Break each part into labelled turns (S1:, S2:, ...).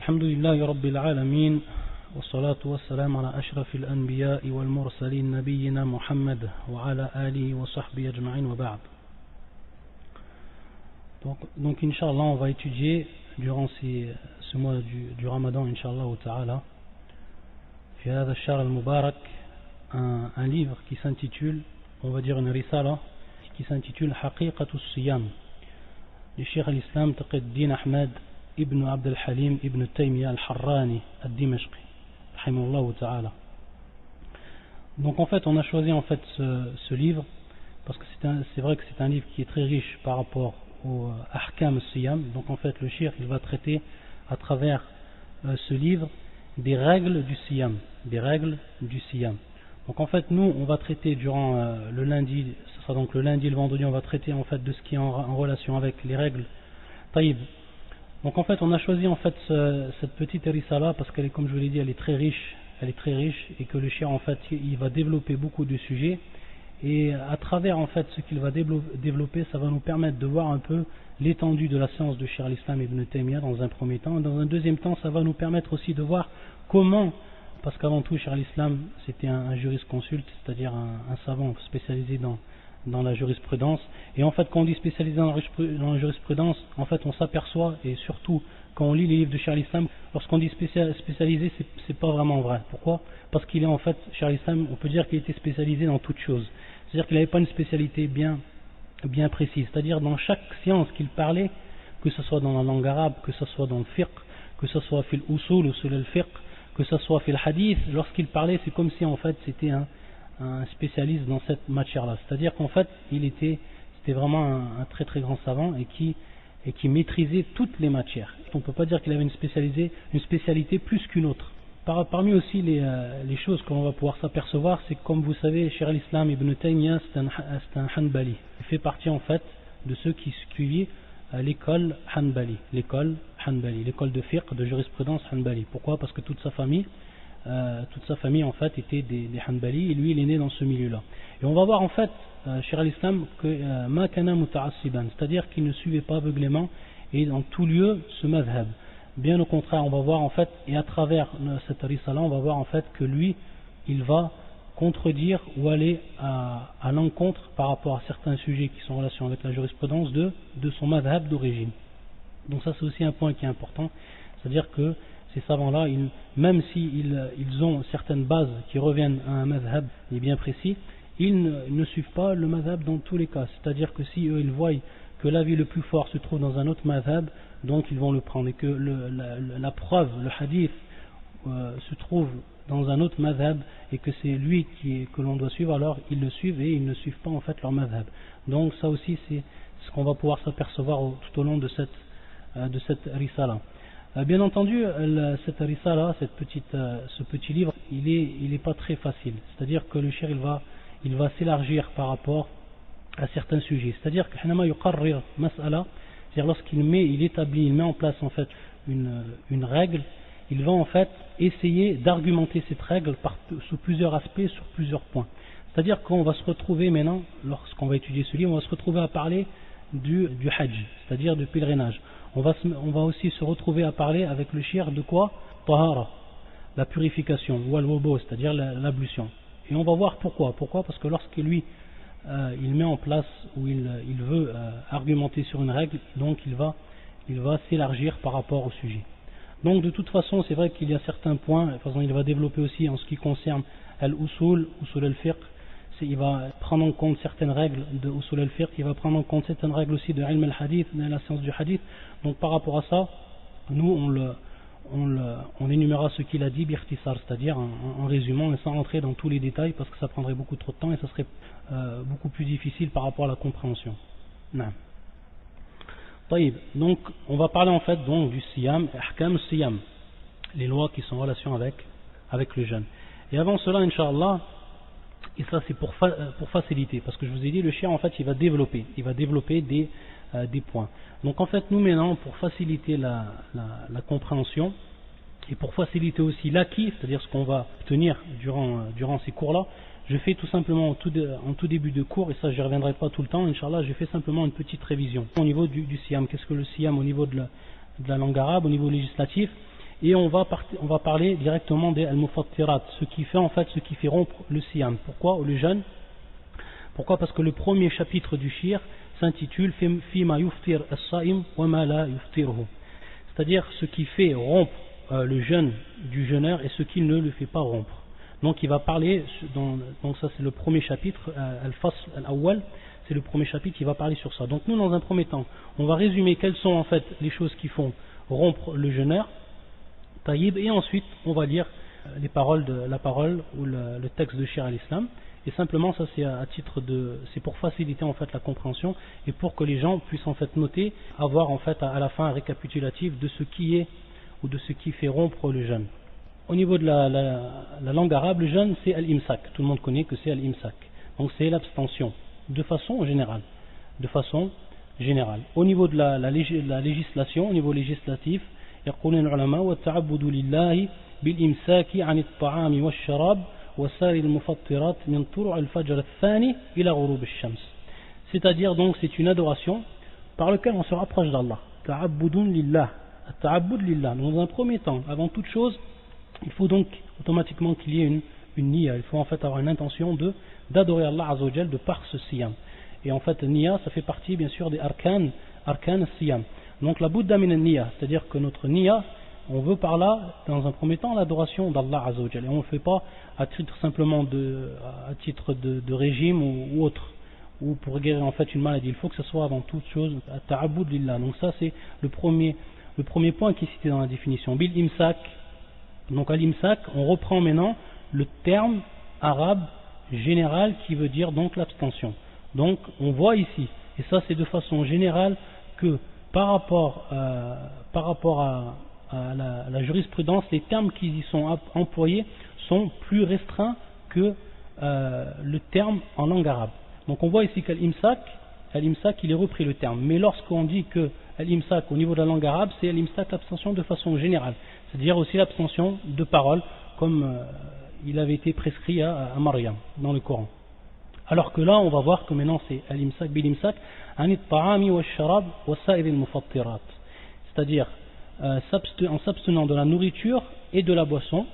S1: الحمد لله رب العالمين والصلاة والسلام على أشرف الأنبياء والمرسلين نبينا محمد وعلى آله وصحبه أجمعين وبعد. Donc Inch'Allah, on va étudier durant ce mois du Ramadan, Inch'Allah ta'ala, في هذا الشهر المبارك, un livre qui s'intitule, on va dire une risala, qui s'intitule حقيقة الصيام du Cheikh al-Islam Taqi-ad-Din Ahmad ibn Abd al-Halim ibn Taymiyyah al-Harrani ad-Dimashqi rahimahullah ta'ala. Donc en fait on a choisi en fait ce livre parce que c'est vrai que c'est un livre qui est très riche par rapport au ahkam al-siyam. Donc en fait le cheikh il va traiter à travers ce livre des règles du siyam, Donc en fait nous on va traiter durant le lundi, ce sera donc le lundi et le vendredi, on va traiter en fait de ce qui est en relation avec les règles taïb. Donc en fait on a choisi en fait cette petite risala parce qu'elle est, comme je vous l'ai dit, elle est très riche et que le cheikh en fait il va développer beaucoup de sujets, et à travers en fait ce qu'il va développer, ça va nous permettre de voir un peu l'étendue de la science de Cheikh al-Islam ibn Taymiyyah dans un premier temps. Dans un deuxième temps, ça va nous permettre aussi de voir comment, parce qu'avant tout Cheikh al-Islam c'était un jurisconsulte, c'est-à-dire un savant spécialisé dans la jurisprudence, et en fait quand on dit spécialisé dans la jurisprudence, en fait on s'aperçoit, et surtout quand on lit les livres de Cheikh al-Islam, lorsqu'on dit spécialisé, c'est pas vraiment vrai. Pourquoi? Parce qu'il est en fait, Cheikh al-Islam, on peut dire qu'il était spécialisé dans toute chose, c'est-à-dire qu'il n'avait pas une spécialité bien précise, c'est-à-dire dans chaque science qu'il parlait, que ce soit dans la langue arabe, que ce soit dans le fiqh, que ce soit fil usul al-fiqh, que ce soit fil hadith, lorsqu'il parlait c'est comme si en fait c'était un spécialiste dans cette matière-là, c'est-à-dire qu'en fait c'était vraiment un très très grand savant et qui maîtrisait toutes les matières. On ne peut pas dire qu'il avait une spécialité plus qu'une autre. Parmi aussi les choses qu'on va pouvoir s'apercevoir, c'est que comme vous savez, Cheikh al-Islam ibn Taymiyyah c'est un Hanbali. Il fait partie en fait de ceux qui suivaient l'école Hanbali, l'école de fiqh, de jurisprudence Hanbali. Pourquoi? Parce que toute sa famille en fait était des Hanbali, et lui il est né dans ce milieu-là. Et on va voir en fait Cheikh al-Islam que ma kana muta'assiban, c'est-à-dire qu'il ne suivait pas aveuglément et dans tout lieu ce madhab. Bien au contraire, on va voir en fait, et à travers cette risala, on va voir en fait que lui il va contredire ou aller à l'encontre par rapport à certains sujets qui sont en relation avec la jurisprudence de son madhab d'origine. Donc ça c'est aussi un point qui est important, c'est-à-dire que ces savants-là, même s'ils ont certaines bases qui reviennent à un madhab bien précis, ils ne suivent pas le madhab dans tous les cas. C'est-à-dire que si eux ils voient que l'avis le plus fort se trouve dans un autre madhab, donc ils vont le prendre, et que la preuve, le hadith se trouve dans un autre madhab et que c'est lui que l'on doit suivre, alors ils le suivent et ils ne suivent pas en fait leur madhab. Donc ça aussi c'est ce qu'on va pouvoir s'apercevoir tout au long de cette risala. Bien entendu, cette risala, ce petit livre, il est pas très facile. C'est-à-dire que le cheikh il va s'élargir par rapport à certains sujets. C'est-à-dire que حينما يقرر مسألة, c'est-à-dire lorsqu'il met en place en fait une règle, il va en fait essayer d'argumenter cette règle sous plusieurs aspects, sur plusieurs points. C'est-à-dire qu'on va se retrouver maintenant, lorsqu'on va étudier ce livre, on va se retrouver à parler du hajj, c'est-à-dire du pèlerinage. On va aussi se retrouver à parler avec le cheikh de quoi? Tahara, la purification, ou al-wudu, c'est-à-dire l'ablution. Et on va voir pourquoi. Pourquoi? Parce que lorsque lui il met en place ou il veut argumenter sur une règle, donc il va s'élargir par rapport au sujet. Donc de toute façon c'est vrai qu'il y a certains points, par exemple il va développer aussi en ce qui concerne usul al-fiqh, il va prendre en compte certaines règles de usul al-fiqh, il va prendre en compte certaines règles aussi de ilm al-hadith, de la science du hadith. Donc par rapport à ça, nous on énumérera ce qu'il a dit bikhtisar, c'est-à-dire en résumant et sans rentrer dans tous les détails parce que ça prendrait beaucoup trop de temps et ça serait beaucoup plus difficile par rapport à la compréhension. Donc on va parler en fait donc du siyam, ahkam siyam, les lois qui sont en relation avec le jeûne. Et avant cela, Inch'Allah, et ça c'est pour faciliter, parce que je vous ai dit le cheikh en fait il va développer des points. Donc en fait nous maintenant, pour faciliter la compréhension et pour faciliter aussi l'acquis, c'est-à-dire ce qu'on va obtenir durant ces cours-là, je fais tout simplement en tout début de cours, et ça je ne reviendrai pas tout le temps, Inch'Allah, je fais simplement une petite révision au niveau du siyam. Qu'est-ce que le siyam au niveau de la langue arabe, au niveau législatif, Et on va parler directement des al-mufattirat, ce qui fait rompre le siyam. Pourquoi le jeûne? Pourquoi? Parce que le premier chapitre du shir s'intitule Fima yuftir as-saim wa ma la yuftirhu, c'est-à-dire ce qui fait rompre le jeûne du jeûneur et ce qui ne le fait pas rompre. Donc il va parler, donc ça c'est le premier chapitre, al-fasl al-awwal, c'est le premier chapitre qui va parler sur ça. Donc nous, dans un premier temps, on va résumer quelles sont en fait les choses qui font rompre le jeûneur, taïb, et ensuite on va lire la parole ou le texte de Shir al-Islam. Et simplement ça c'est pour faciliter en fait la compréhension et pour que les gens puissent en fait noter, avoir en fait à la fin un récapitulatif de ce qui est ou de ce qui fait rompre le jeûne. Au niveau de la langue arabe, le jeûne c'est al-imsak. Tout le monde connaît que c'est al-imsak. Donc c'est l'abstention de façon générale. Au niveau de la législation, au niveau législatif, يقول العلماء والتعبد لله بالإمساك عن الطعام والشراب وسائر المفطرات من طلوع الفجر الثاني إلى غروب الشمس. C'est-à-dire donc c'est une adoration par laquelle on se rapproche d'Allah. Ta'abbudun lillah. Ta'abbud lillah. Dans un premier temps, avant toute chose, il faut donc automatiquement qu'il y ait une niya. Il faut en fait avoir une intention d'adorer Allah Azza wa Jal de par ce siyam. Et en fait, niya, ça fait partie bien sûr des arkan siyam. Donc la budda min niya, c'est-à-dire que notre niya, on veut par là, dans un premier temps, l'adoration d'Allah Azza wa Jal. Et on ne le fait pas à titre simplement à titre de régime ou autre, ou pour guérir en fait une maladie. Il faut que ce soit avant toute chose ta'abbud lillah. Donc ça c'est le premier point qui est cité dans la définition. Bil imsak. Donc à l'imsak, on reprend maintenant le terme arabe général qui veut dire donc l'abstention. Donc on voit ici, et ça c'est de façon générale, que par rapport à la jurisprudence, les termes qui y sont employés sont plus restreints que le terme en langue arabe. Donc on voit ici qu'al-imsak, il est repris le terme. Mais lorsqu'on dit que al-imsak au niveau de la langue arabe, c'est al-imsak l'abstention de façon générale. C'est-à-dire aussi l'abstention de parole, comme il avait été prescrit à Maryam dans le Coran. Alors que là, on va voir que maintenant c'est al-imsak bil-imsak, anit ta'ami wa sharab wa sa'ir al-mufattirat. C'est-à-dire en s'abstenant de la nourriture et de la boisson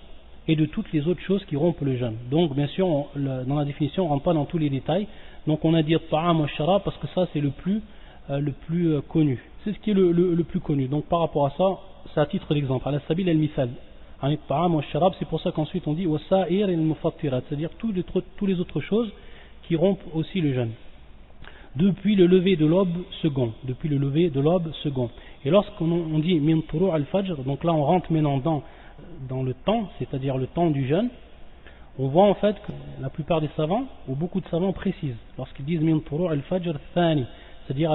S1: et de toutes les autres choses qui rompent le jeûne. Donc bien sûr, dans la définition, on ne rentre pas dans tous les détails. Donc on a dit ta'am wa sharab parce que ça c'est le plus connu. C'est ce qui est le plus connu. Donc par rapport à ça, c'est à titre d'exemple. Ala sabil al-mithal. Anit ta'am wa sharab, c'est pour ça qu'ensuite on dit wa sa'ir al-mufattirat, c'est-à-dire toutes les autres choses qui rompent aussi le jeûne. Depuis le lever de l'aube second. Et lorsqu'on dit min turu' al-fajr, donc là on rentre maintenant dans le temps, c'est-à-dire le temps du jeûne, on voit en fait que la plupart des savants, ou beaucoup de savants précisent, lorsqu'ils disent min turu' al-fajr thani, c'est-à-dire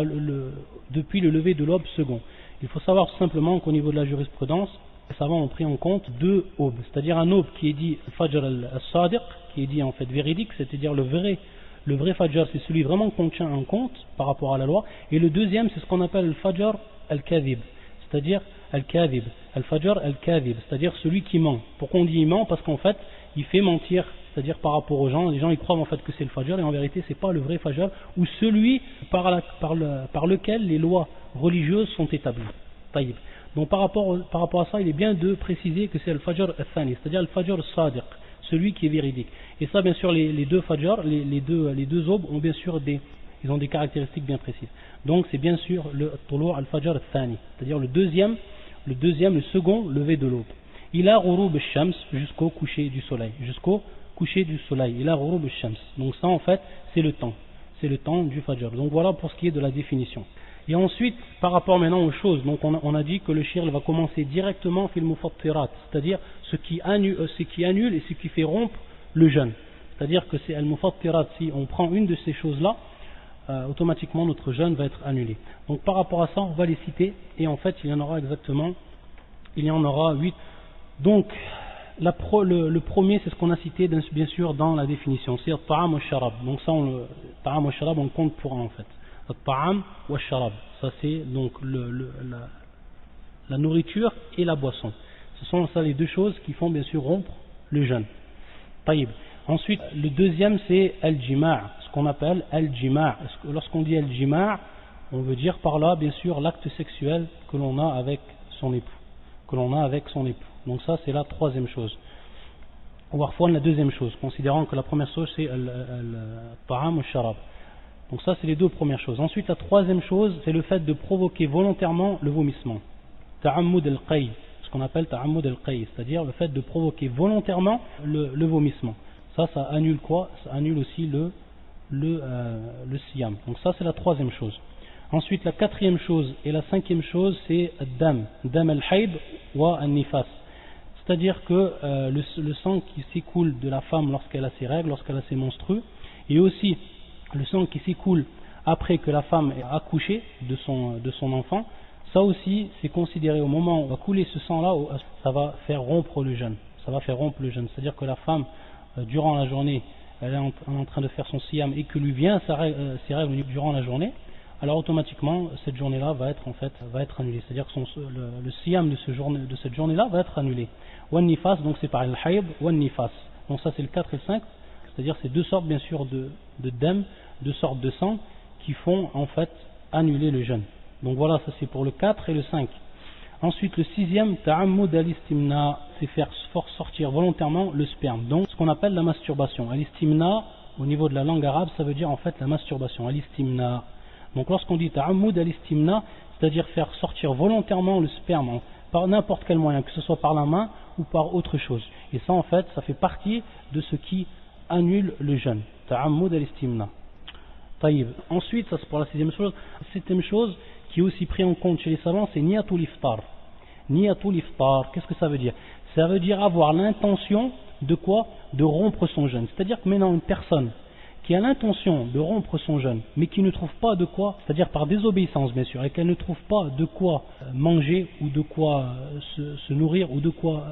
S1: depuis le lever de l'aube second. Il faut savoir tout simplement qu'au niveau de la jurisprudence, les savants ont pris en compte deux aubes, c'est-à-dire un aube qui est dit fajr al-sadiq, qui est dit en fait véridique, c'est-à-dire le vrai fajr, c'est celui vraiment qu'on tient en compte par rapport à la loi, et le deuxième c'est ce qu'on appelle le fajr al-kadhib, c'est-à-dire al-kadhib, al-fajr al-kadhib, c'est-à-dire celui qui ment. Pourquoi on dit il ment? Parce qu'en fait il fait mentir, c'est-à-dire par rapport aux gens, les gens ils croient en fait que c'est le fajr et en vérité c'est pas le vrai fajr, ou celui par lequel les lois religieuses sont établies. Taïb. Donc par rapport à ça, il est bien de préciser que c'est le fajr al-thani, c'est-à-dire le fajr al-sadiq, celui qui est véridique. Et ça, bien sûr, les deux fajr, les deux aubes ont bien sûr ils ont des caractéristiques bien précises. Donc c'est bien sûr le tulu' al-fajr al-thani, c'est-à-dire le second lever de l'aube. Il a ghurub al-shams, jusqu'au coucher du soleil, il a ghurub al-shams. Donc ça en fait, c'est le temps du fajr. Donc voilà pour ce qui est de la définition. Et ensuite, par rapport maintenant aux choses, donc on a dit que le shir va commencer directement fil mufattirat, c'est-à-dire ce qui annule et ce qui fait rompre le jeûne. C'est-à-dire que c'est al-mufattirat, si on prend une de ces choses-là, automatiquement notre jeûne va être annulé. Donc par rapport à ça, on va les citer, et en fait il y en aura 8. Donc le premier, c'est ce qu'on a cité bien sûr dans la définition, c'est al-ta'am wa sharab. Donc ça, ta'am wa sharab, on compte pour un en fait. Al-ta'am wa sharab, ça c'est donc la nourriture et la boisson. Ce sont ça les deux choses qui font bien sûr rompre le jeûne. Taïb. Ensuite, le deuxième c'est al-jima', ce qu'on appelle al-jima'. Lorsqu'on dit al-jima', on veut dire par là bien sûr l'acte sexuel que l'on a avec son époux. que l'on a avec son époux. Donc ça c'est la troisième chose. Ou parfois la deuxième chose, considérant que la première chose c'est al-ta'am ou al-sharab. Donc ça c'est les deux premières choses. Ensuite la troisième chose c'est le fait de provoquer volontairement le vomissement. Ta'ammud al-qay, ce qu'on appelle ta'ammud al-qay, c'est-à-dire le fait de provoquer volontairement le vomissement. Ça annule quoi? Ça annule aussi le siyam. Donc ça c'est la troisième chose. Ensuite la quatrième chose et la cinquième chose c'est dam al-hayd wa al-nifas. C'est-à-dire que le sang qui s'écoule de la femme lorsqu'elle a ses règles, lorsqu'elle a ses menstrues, et aussi le sang qui s'écoule après que la femme ait accouché de son enfant, ça aussi c'est considéré au moment où va couler ce sang-là, ça va faire rompre le jeûne. Ça va faire rompre le jeûne. C'est-à-dire que la femme, durant la journée, elle est en train de faire son siyam et que lui vient ses règles durant la journée, alors automatiquement cette journée-là va être annulée. C'est-à-dire que le siyam de cette journée-là va être annulé. Wan nifas, donc c'est pareil, le hayd, wan nifas. Donc ça c'est le 4 et le 5, c'est-à-dire c'est deux sortes bien sûr de dam, deux sortes de sang qui font en fait annuler le jeûne. Donc voilà, ça c'est pour le 4 et le 5. Ensuite le sixième, ta'ammud al-istimna, c'est faire sortir volontairement le sperme. Donc ce qu'on appelle la masturbation. Al-istimna, au niveau de la langue arabe, ça veut dire en fait la masturbation. Al-istimna. Donc lorsqu'on dit ta'ammud al-istimna, c'est-à-dire faire sortir volontairement le sperme par n'importe quel moyen, que ce soit par la main ou par autre chose. Et ça en fait, ça fait partie de ce qui annule le jeûne. Ta'ammud al-istimna. Taïb. Ensuite, ça c'est pour la sixième chose. La septième chose qui est aussi pris en compte chez les savants, c'est niyatul iftar. Niyatul iftar, qu'est-ce que ça veut dire? Ça veut dire avoir l'intention de quoi? De rompre son jeûne. C'est-à-dire que maintenant une personne qui a l'intention de rompre son jeûne, mais qui ne trouve pas de quoi, c'est-à-dire par désobéissance bien sûr, et qu'elle ne trouve pas de quoi manger ou de quoi se nourrir ou de quoi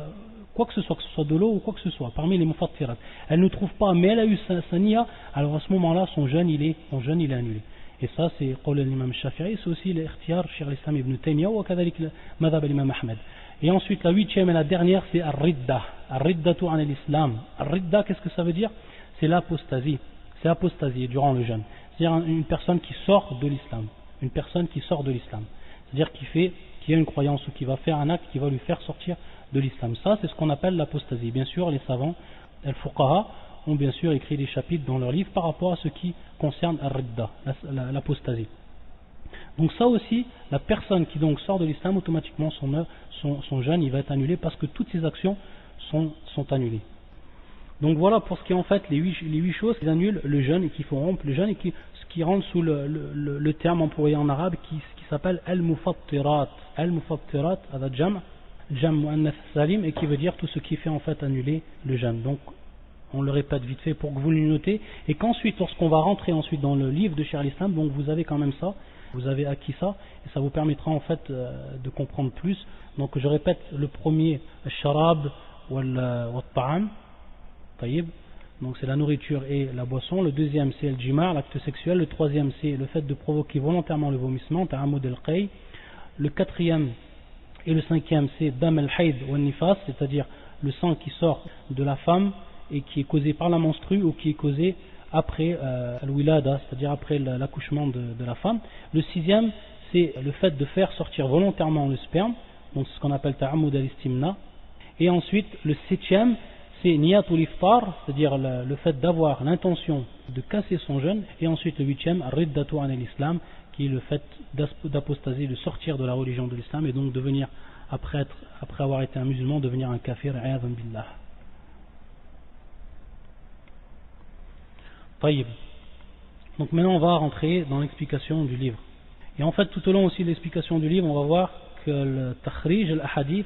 S1: que ce soit de l'eau ou quoi que ce soit, parmi les mufattirat, elle ne trouve pas, mais elle a eu sa niya, alors à ce moment-là son jeûne il est annulé. Et ça c'est qawl l'imam Shafi'i, c'est aussi l'ikhtiyar Cheikh l'Islam ibn Taymiyyah ou kadhalik madhab l'imam Ahmed. Et ensuite la huitième et la dernière c'est ar-ridda, ar-riddatu an al-islam. Ar-ridda, qu'est-ce que ça veut dire? C'est l'apostasie. C'est apostasie durant le jeûne. C'est-à-dire une personne qui sort de l'islam. Une personne qui sort de l'islam. C'est-à-dire qui a une croyance ou qui va faire un acte qui va lui faire sortir de l'islam. Ça, c'est ce qu'on appelle l'apostasie. Bien sûr, les savants, al-fuqaha, ont bien sûr écrit des chapitres dans leurs livres par rapport à ce qui concerne ar-ridda, l'apostasie. Donc ça aussi, la personne qui donc sort de l'islam, automatiquement son jeûne il va être annulé parce que toutes ses actions sont annulées. Donc voilà pour ce qui est en fait les huit choses qui annulent le jeûne et qui font rompre le jeûne et ce qui rentre sous le terme employé en arabe qui s'appelle al-mufattirat. Al-mufattirat, avec jam' mu'annath salim, et qui veut dire tout ce qui fait en fait annuler le jeûne. Donc on le répète vite fait pour que vous le notez, et qu'ensuite lorsqu'on va rentrer ensuite dans le livre de Cheikh l'Islam, donc vous avez quand même ça, vous avez acquis ça, et ça vous permettra en fait de comprendre plus. Donc je répète, le premier, al-sharab wal-ta'am. Donc c'est la nourriture et la boisson. Le deuxième c'est le jima', l'acte sexuel. Le troisième c'est le fait de provoquer volontairement le vomissement, ta'ammud al-qay. Le quatrième et le cinquième c'est dam al-hayd wa nifas, c'est-à-dire le sang qui sort de la femme et qui est causé par la menstrue ou qui est causé après al-wilada, c'est-à-dire après l'accouchement de la femme. Le sixième c'est le fait de faire sortir volontairement le sperme, donc c'est ce qu'on appelle ta'ammud al-istimna. Et ensuite le septième c'est niyatul iftar, c'est-à-dire le fait d'avoir l'intention de casser son jeûne. Et ensuite le huitième, riddatu an al-islam, qui est le fait d'apostasier, de sortir de la religion de l'islam et donc devenir, après avoir été un musulman, devenir un kafir, a'adhan billah. Taïb. Donc maintenant on va rentrer dans l'explication du livre. Et en fait tout au long aussi de l'explication du livre, on va voir que le takhrij, al-hadith,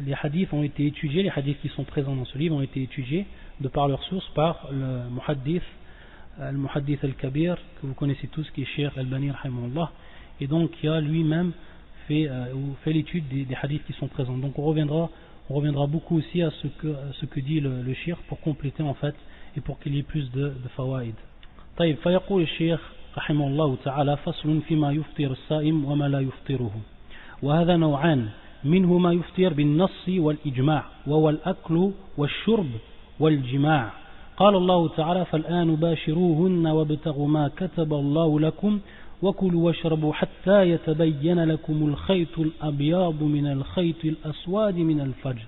S1: les hadiths ont été étudiés, les hadiths qui sont présents dans ce livre ont été étudiés de par leur source par le muhaddith al-kabir que vous connaissez tous, qui est Cheikh al-Bani rahimahullah, et donc qui a lui-même fait l'étude des hadiths qui sont présents. Donc on reviendra beaucoup aussi à ce que dit le Cheikh pour compléter en fait et pour qu'il y ait plus de fawaïd. طيب فيقول الشيخ رحمه الله تعالى فصل فيما يفطر الصائم وما لا يفطره وهذا نوعان منه ما يفطر بالنص والإجماع وهو الأكل والشرب والجماع. قال الله تعالى فالآن باشروهن وابتغوا ما كتب الله لكم وكلوا واشربوا حتى يتبين لكم الخيط الأبيض من الخيط الأسود من الفجر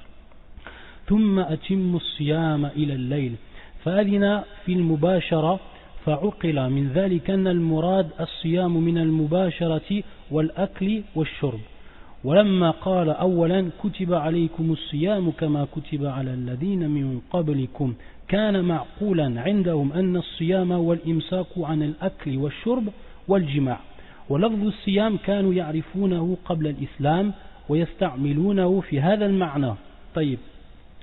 S1: ثم أتموا الصيام إلى الليل فأذن في المباشرة فعقل من ذلك أن المراد الصيام من المباشرة والأكل والشرب ولما قال أولا كتب عليكم الصيام كما كتب على الذين من قبلكم كان معقولا عندهم أن الصيام والإمساك عن الأكل والشرب والجماع ولفظ الصيام كانوا يعرفونه قبل الإسلام ويستعملونه في هذا المعنى. طيب.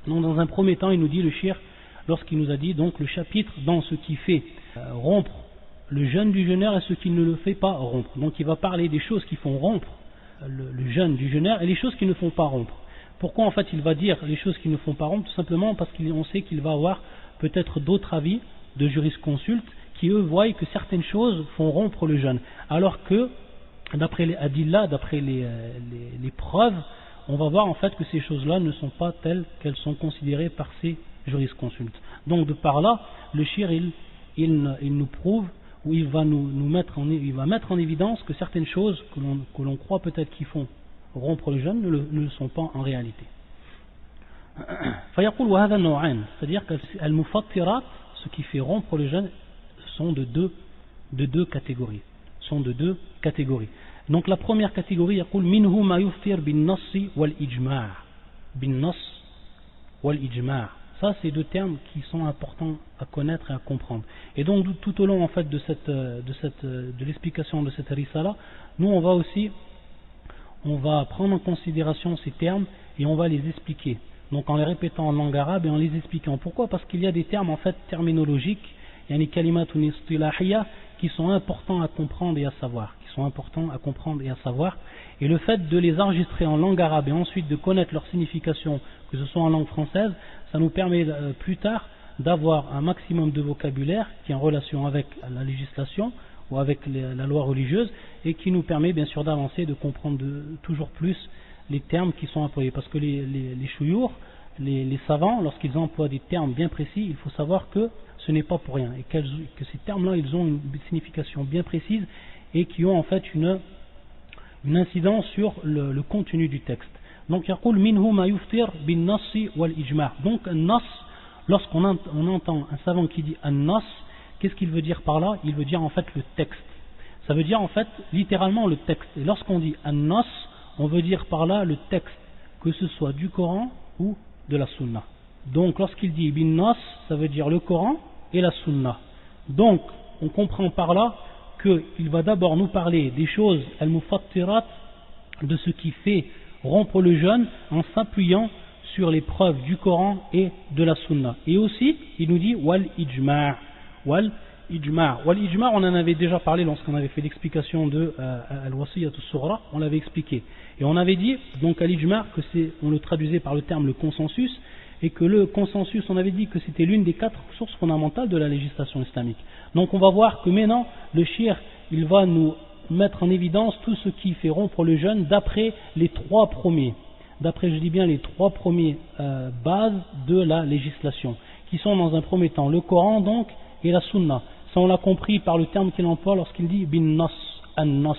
S1: Donc dans un premier temps il nous dit le cheikh, lorsqu'il nous a dit donc le chapitre dans ce qui fait rompre le jeûne du jeûneur et ce qui ne le fait pas rompre. Donc il va parler des choses qui font rompre le jeûne du jeûneur et les choses qui ne font pas rompre. Pourquoi en fait il va dire les choses qui ne font pas rompre? Tout simplement parce qu'on sait qu'il va avoir peut-être d'autres avis de jurisconsultes qui eux voient que certaines choses font rompre le jeûne, alors que d'après les adillah, d'après les preuves, on va voir en fait que ces choses-là ne sont pas telles qu'elles sont considérées par ces jurisconsultes. Donc de par là, le shir il nous prouve, ou il va il va mettre en évidence que certaines choses que l'on croit peut-être qui font rompre le jeûne ne le sont pas en réalité. فيقول وهذا النوعان, c'est-à-dire qu'al-mufattirat, ce qui fait rompre le jeûne, sont de deux catégories. Donc la première catégorie, يقول منه ما يفطر بالنص والإجماع. بالنص والإجماع. Ça, c'est deux termes qui sont importants à connaître et à comprendre. Et donc, tout au long en fait de l'explication de cette risala, nous on va prendre en considération ces termes et on va les expliquer. Donc, en les répétant en langue arabe et en les expliquant. Pourquoi? Parce qu'il y a des termes en fait terminologiques, yani kalimatun istilahiyya, qui sont importants à comprendre et à savoir. Et le fait de les enregistrer en langue arabe et ensuite de connaître leur signification, que ce soit en langue française, ça nous permet plus tard d'avoir un maximum de vocabulaire qui est en relation avec la législation ou avec la loi religieuse et qui nous permet bien sûr d'avancer, de comprendre toujours plus les termes qui sont employés. Parce que les chouyours, les savants, lorsqu'ils emploient des termes bien précis, il faut savoir que ce n'est pas pour rien et que ces termes-là, ils ont une signification bien précise et qui ont en fait une incidence sur le contenu du texte. Donc, يقول منه ما يفطر بالنص والإجماع. Donc, un nas, lorsqu'on entend un savant qui dit un nas, qu'est-ce qu'il veut dire par là? Il veut dire en fait le texte. Ça veut dire en fait littéralement le texte. Et lorsqu'on dit un nas, on veut dire par là le texte, que ce soit du Coran ou de la Sunna. Donc, lorsqu'il dit bin nas, ça veut dire le Coran et la Sunna. Donc, on comprend par là qu'il va d'abord nous parler des choses al-mufattirat, de ce qui fait rompre le jeûne en s'appuyant sur les preuves du Coran et de la Sunna. Et aussi, il nous dit wal ijma'. Wal ijma', on en avait déjà parlé lorsqu'on avait fait l'explication de al-wasiyyat as-sughra, on l'avait expliqué. Et on avait dit donc al-ijma' que on le traduisait par le terme le consensus, et que le consensus, on avait dit que c'était l'une des 4 sources fondamentales de la législation islamique. Donc on va voir que maintenant, le shir, il va nous mettre en évidence tout ce qui fait rompre le jeûne d'après les 3 premiers. D'après, je dis bien, les 3 premiers bases de la législation, qui sont dans un premier temps le Coran donc et la Sunna. Ça on l'a compris par le terme qu'il emploie lorsqu'il dit bin nas, an nas.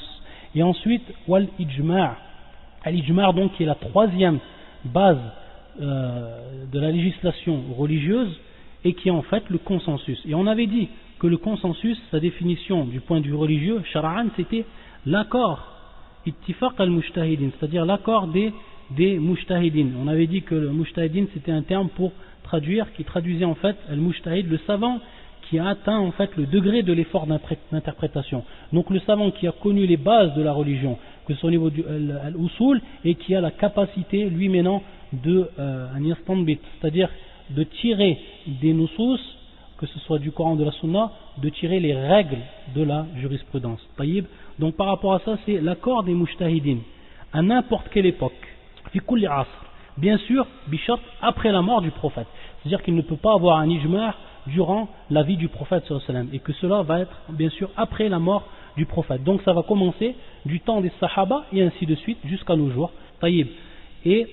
S1: Et ensuite, wal ijma'. Al-ijma' donc qui est la 3e base de la législation religieuse et qui est en fait le consensus. Et on avait dit que le consensus, sa définition du point de vue religieux, shar'an, c'était l'accord, ittifaq al-mujtahidin, c'est-à-dire l'accord des mujtahidin. On avait dit que le mujtahidin c'était un terme pour traduire, qui traduisait en fait al-mujtahid, le savant qui a atteint en fait le degré de l'effort d'interprétation. Donc le savant qui a connu les bases de la religion, que ce soit au niveau du al-usul, et qui a la capacité lui maintenant de c'est-à-dire de tirer des nusus, que ce soit du Coran ou de la Sunna, de tirer les règles de la jurisprudence. Taïb. Donc par rapport à ça, c'est l'accord des mujtahidin à n'importe quelle époque, fi kulli asr, bien sûr, bishart, après la mort du prophète. C'est-à-dire qu'il ne peut pas avoir un ijma' durant la vie du prophète sallallahu alayhi wa sallam, et que cela va être bien sûr après la mort du prophète. Donc ça va commencer du temps des sahaba et ainsi de suite jusqu'à nos jours. Taïb. Et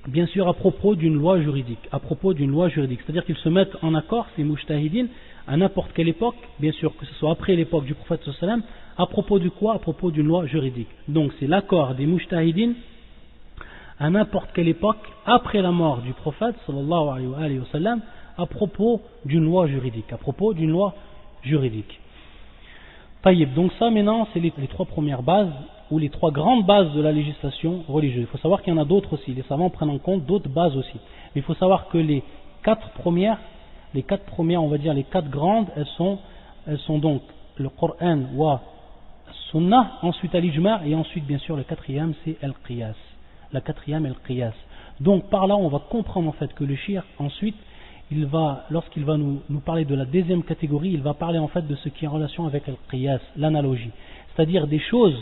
S1: bien sûr à propos d'une loi juridique, c'est-à-dire qu'ils se mettent en accord, ces mujtahidines, à n'importe quelle époque, bien sûr que ce soit après l'époque du prophète sallam, à propos de quoi? À propos d'une loi juridique. Donc c'est l'accord des mujtahidines à n'importe quelle époque, après la mort du prophète sallallahu alayhi wa sallam, à propos d'une loi juridique. Taïb, donc ça maintenant c'est les trois premières bases, ou les trois grandes bases de la législation religieuse. Il faut savoir qu'il y en a d'autres aussi, les savants prennent en compte d'autres bases aussi. Mais il faut savoir que les quatre premières, on va dire les quatre grandes, elles sont donc le Coran wa Sunnah, ensuite al-Ijma' et ensuite bien sûr le quatrième c'est al-Qiyas. Donc par là on va comprendre en fait que le shir ensuite, lorsqu'il va nous parler de la deuxième catégorie, il va parler en fait de ce qui est en relation avec al-Qiyas, l'analogie. C'est-à-dire des choses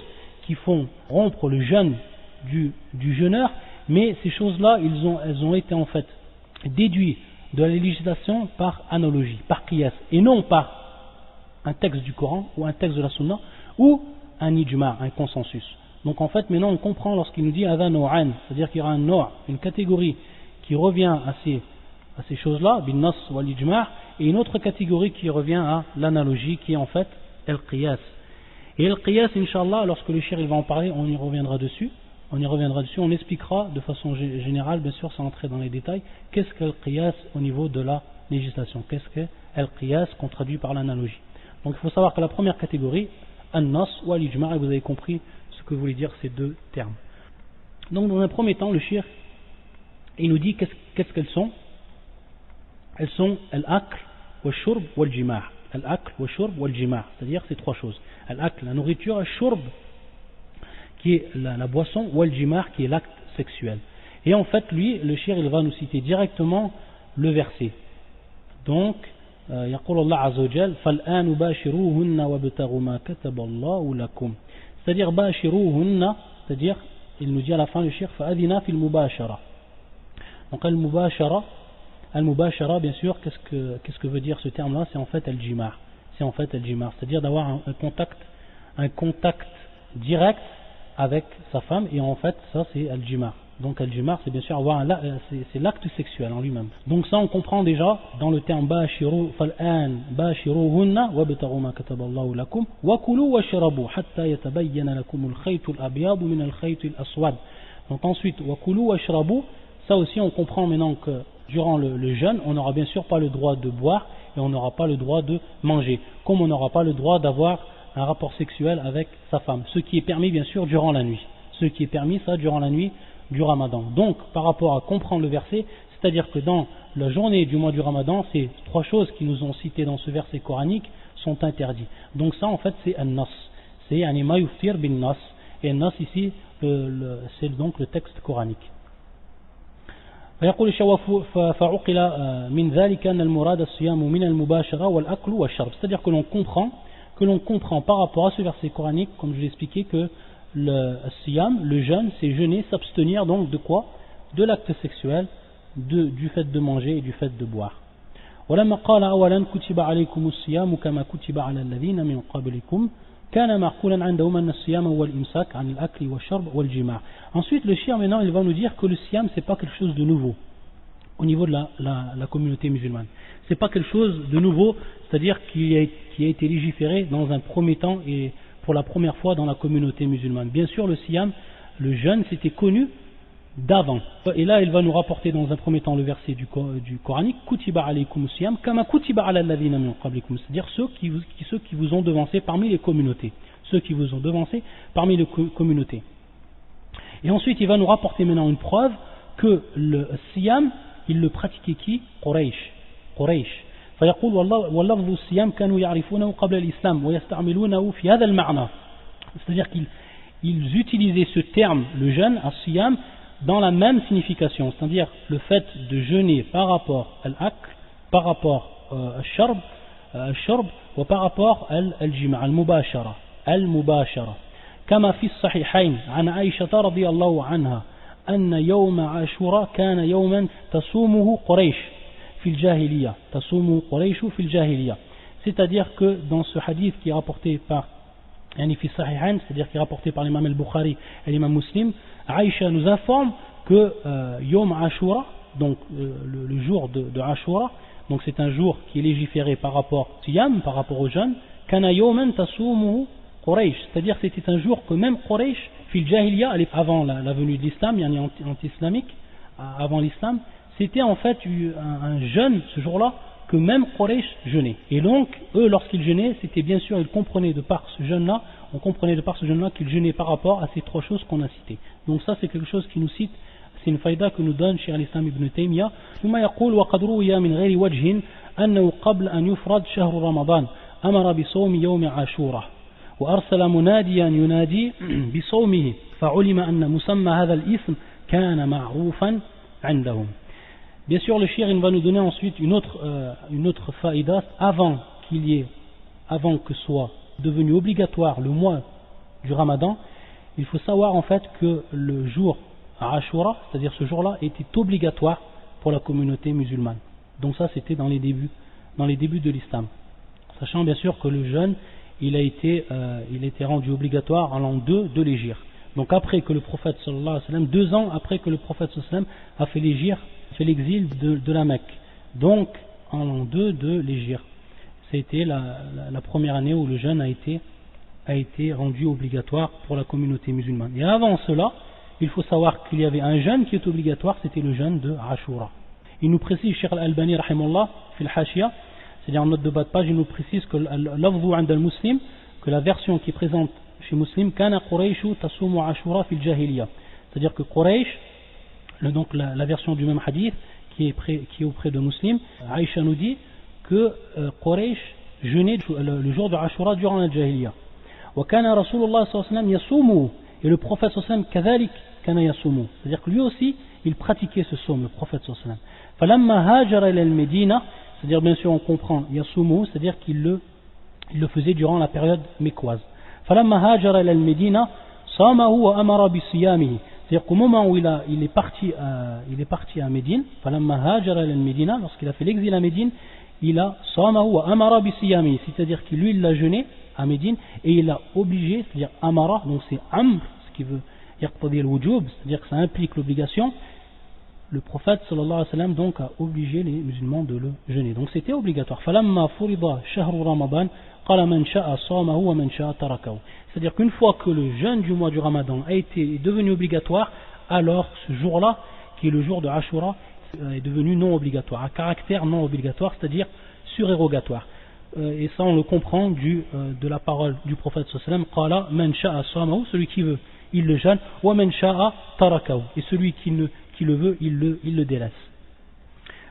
S1: qui font rompre le jeûne du jeûneur, mais ces choses-là, elles ont été en fait déduites de la législation par analogie, par qiyas, et non par un texte du Coran ou un texte de la Sunna ou un ijma', un consensus. Donc en fait, maintenant on comprend lorsqu'il nous dit adhan nou'an, c'est-à-dire qu'il y aura une catégorie qui revient à ces choses-là, bin nas wal ijma', et une autre catégorie qui revient à l'analogie, qui est en fait al-qiyas. Et le qiyas, Inch'Allah, lorsque le shir il va en parler, on y reviendra dessus, on expliquera de façon générale, bien sûr, sans entrer dans les détails, qu'est-ce que le qiyas au niveau de la législation, qu'est-ce que le qiyas qu'on traduit par l'analogie. Donc il faut savoir que la première catégorie, an-nas ou al-ijma', et vous avez compris ce que voulaient dire ces deux termes. Donc dans un premier temps, le shir, il nous dit qu'est-ce qu'elles sont. Elles sont al-akl, wal-shurb, wal-jima'. Al-akl, wal-shurb, wal-jima', c'est-à-dire ces trois choses. Al-akl, la nourriture, al-shurb, qui est la boisson, wal-jima', qui est l'acte sexuel. Et en fait, lui, le shir, il va nous citer directement le verset. Donc, يقول الله عز وجل فالآن باشروهن وابتغوا ما كتب الله لكم. C'est-à-dire باشروهن, c'est-à-dire, il nous dit à la fin le shir فأذنا في المباشرة. Donc al-mubashara, bien sûr, qu'est-ce que veut dire ce terme-là? C'est en fait al-jima'. C'est-à-dire d'avoir un contact direct avec sa femme, et en fait, ça c'est al-jima'. Donc al-jima', c'est bien sûr c'est l'acte sexuel en lui-même. Donc ça, on comprend déjà dans le terme fal'an bashiruhunna wabtaghu ma kataballahu lakum wa kulu washrabu hatta yatabayyana lakum al-khayt al-abyad min al-khayt al-aswad. Donc ensuite, wa kulu washrabu, ça aussi on comprend maintenant que durant le jeûne, on n'aura bien sûr pas le droit de boire et on n'aura pas le droit de manger, comme on n'aura pas le droit d'avoir un rapport sexuel avec sa femme, ce qui est permis bien sûr durant la nuit, durant la nuit du Ramadan. Donc par rapport à comprendre le verset, c'est-à-dire que dans la journée du mois du Ramadan, ces trois choses qui nous ont citées dans ce verset coranique sont interdites. Donc ça en fait c'est un nas, c'est un ma yuftir bin nas, et un nas ici c'est donc le texte coranique. فيقول الشيخ فعقل من ذلك أن المراد الصيام من المباشرة والأكل والشرب. C'est-à-dire que l'on comprend par rapport à ce verset coranique, comme je l'ai expliqué, que le siyam, le jeûne, c'est jeûner, s'abstenir donc de quoi? De l'acte sexuel, du fait de manger et du fait de boire. ولما قال أولا كتب عليكم الصيام كما كتب على الذين من قبلكم كان معقولا عندهم أن الصيام هو الإمساك عن الأكل والشرب والجماع. Ensuite, le shir maintenant il va nous dire que le siyam c'est pas quelque chose de nouveau au niveau de la communauté musulmane. C'est pas quelque chose de nouveau, c'est-à-dire qui a été légiféré dans un premier temps et pour la première fois dans la communauté musulmane. Bien sûr, le siyam, le jeûne, c'était connu d'avant. Et là, il va nous rapporter dans un premier temps le verset du Coranique, Kutiba alaykum siyam kama kutiba ala alladhina min qablikum, c'est-à-dire ceux qui vous ont devancé parmi les communautés. Et ensuite, il va nous rapporter maintenant une preuve que le siyam, il le pratiquait qui? Quraysh. فيقول واللفظ الصيام كانوا يعرفونه قبل الإسلام ويستعملونه في هذا المعنى. C'est-à-dire qu'ils utilisaient ce terme, le jeûne, as-siyam, dans la même signification, c'est-à-dire le fait de jeûner par rapport à l'akl, par rapport à al-sharb, ou par rapport à al-jima', al-mubashara. كما في الصحيحين عن عائشة رضي الله عنها أن يوم عاشوراء كان يوما تصومه قريش في الجاهلية. C'est-à-dire que dans ce hadith qui est rapporté par c'est-à-dire qui est rapporté par l'imam al-Bukhari et l'imam Muslim, Aïcha nous informe que Yom Ashura, donc le jour de Ashura, donc c'est un jour qui est légiféré par rapport Siyam, par rapport au jeûne, Kana Yoman Tasumuhu Quraysh, c'est-à-dire c'était un jour que même Quraysh, fil Jahiliya, avant la venue de l'islam, yani anti-islamique, avant l'islam, c'était en fait un jeûne ce jour-là que même Quraysh jeûnait. Et donc, eux, lorsqu'ils jeûnaient, c'était bien sûr, ils comprenaient de par ce jeûne-là, on comprenait de par ce jeûne-là qu'ils jeûnaient par rapport à ces trois choses qu'on a citées. Donc ça, c'est quelque chose qui nous cite, c'est une faïda que nous donne Cheikh al-Islam ibn Taymiyyah. ثم يقول وقد روي من غير وجه أنه قبل أن يفرض شهر رمضان أمر بصوم يوم عاشوراء وأرسل مناديا ينادي بصومه فعلم أن مسمى هذا الاسم كان معروفا عندهم. Bien sûr, le shir, il va nous donner ensuite une autre faïda avant que soit devenu obligatoire le mois du Ramadan. Il faut savoir en fait que le jour à Ashura, c'est-à-dire ce jour-là, était obligatoire pour la communauté musulmane. Donc ça, c'était dans les débuts de l'islam. Sachant bien sûr que le jeûne, il a été rendu obligatoire en l'an 2 de l'Hégire. Donc après que le prophète sallallahu alayhi wa sallam, 2 ans après que le prophète sallallahu alayhi wa sallam a fait l'Hégire, fait l'exil de la Mecque. Donc en l'an 2 de l'Hégire. C'était la première année où le jeûne a été rendu obligatoire pour la communauté musulmane. Et avant cela, il faut savoir qu'il y avait un jeûne qui est obligatoire, c'était le jeûne de Ashura. Il nous précise, Cheikh al-Albani rahimahullah, fil Hashia, c'est-à-dire en note de bas de page, il nous précise que l'afdhu 'inda al-muslim, que la version qui est présente chez Muslim, kana Qurayshu tasumu Ashura fil Jahiliya. C'est-à-dire que Quraysh, donc la version du même hadith qui est auprès de Muslim, Aïcha nous dit que Quraysh jeûnait le jour de Ashura durant la Jahiliya. Wa kana Rasulullah sallallahu alayhi wa sallam yasumu, et le prophète sallallahu alayhi wa sallam kadhalik kana yasumu, c'est-à-dire que lui aussi il pratiquait ce somme, le prophète sallallahu alayhi wa sallam. Falamma hajara ila al-Medina, c'est-à-dire bien sûr on comprend yasumu, c'est-à-dire qu'il le faisait durant la période mécoise. Falamma hajara ila al-Medina samahu wa amara bi siyamihi, c'est-à-dire qu'au moment où il est parti à Médine, lorsqu'il a fait l'exil à Médine, il a samahu wa amara bi siyami, c'est-à-dire qu'il lui il l'a jeûné à Médine et il a obligé, c'est-à-dire amara, donc c'est amr, ce qui veut yaqtadi al-wujub, c'est-à-dire que ça implique l'obligation. Le prophète sallallahu alayhi wa sallam donc a obligé les musulmans de le jeûner. Donc c'était obligatoire. Falamma furida shahru ramadan qala man sha'a samahu wa man sha'a tarakahu. C'est-à-dire qu'une fois que le jeûne du mois du Ramadan est devenu obligatoire, alors ce jour-là, qui est le jour de Ashura, est devenu non obligatoire, à caractère non obligatoire, c'est-à-dire surérogatoire. Et ça on le comprend de la parole du prophète sallallahu alayhi wa sallam, qala man sha'a samahu, celui qui veut, il le jeûne, wa man sha'a tarakahu, et celui qui le veut, il le délaisse.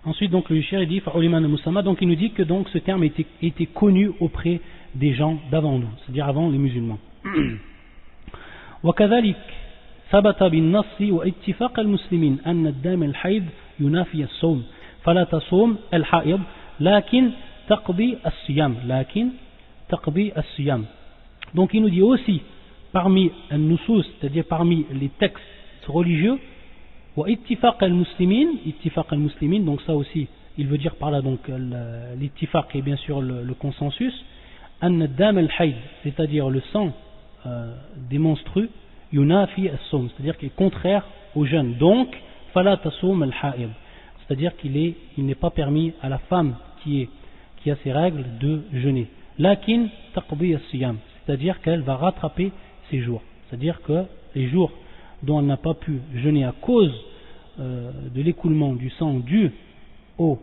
S1: Ensuite donc le shir dit fa'uliman al-musamma, donc il nous dit que donc ce terme était connu auprès des gens d'avant nous, c'est-à-dire avant les musulmans. وكذلك ثبت بالنص واتفاق المسلمين أن الدم الحيض ينافي الصوم فلا تصوم الحائض لكن تقضي الصيام. Donc il nous dit aussi parmi النصوص, c'est-à-dire parmi les textes religieux, واتفاق المسلمين, donc ça aussi il veut dire par là donc l'ittifaq est bien sûr le consensus, أن الدم الحيض, c'est-à-dire le sang des menstrues, yunafi as-sawm, c'est-à-dire qu'il est contraire au jeûne. Donc, fala tasum al-ha'id, c'est-à-dire qu'il n'est pas permis à la femme qui a ses règles de jeûner. Lakin taqdi as-siyam, c'est-à-dire qu'elle va rattraper ses jours. C'est-à-dire que les jours dont elle n'a pas pu jeûner à cause de l'écoulement du sang dû au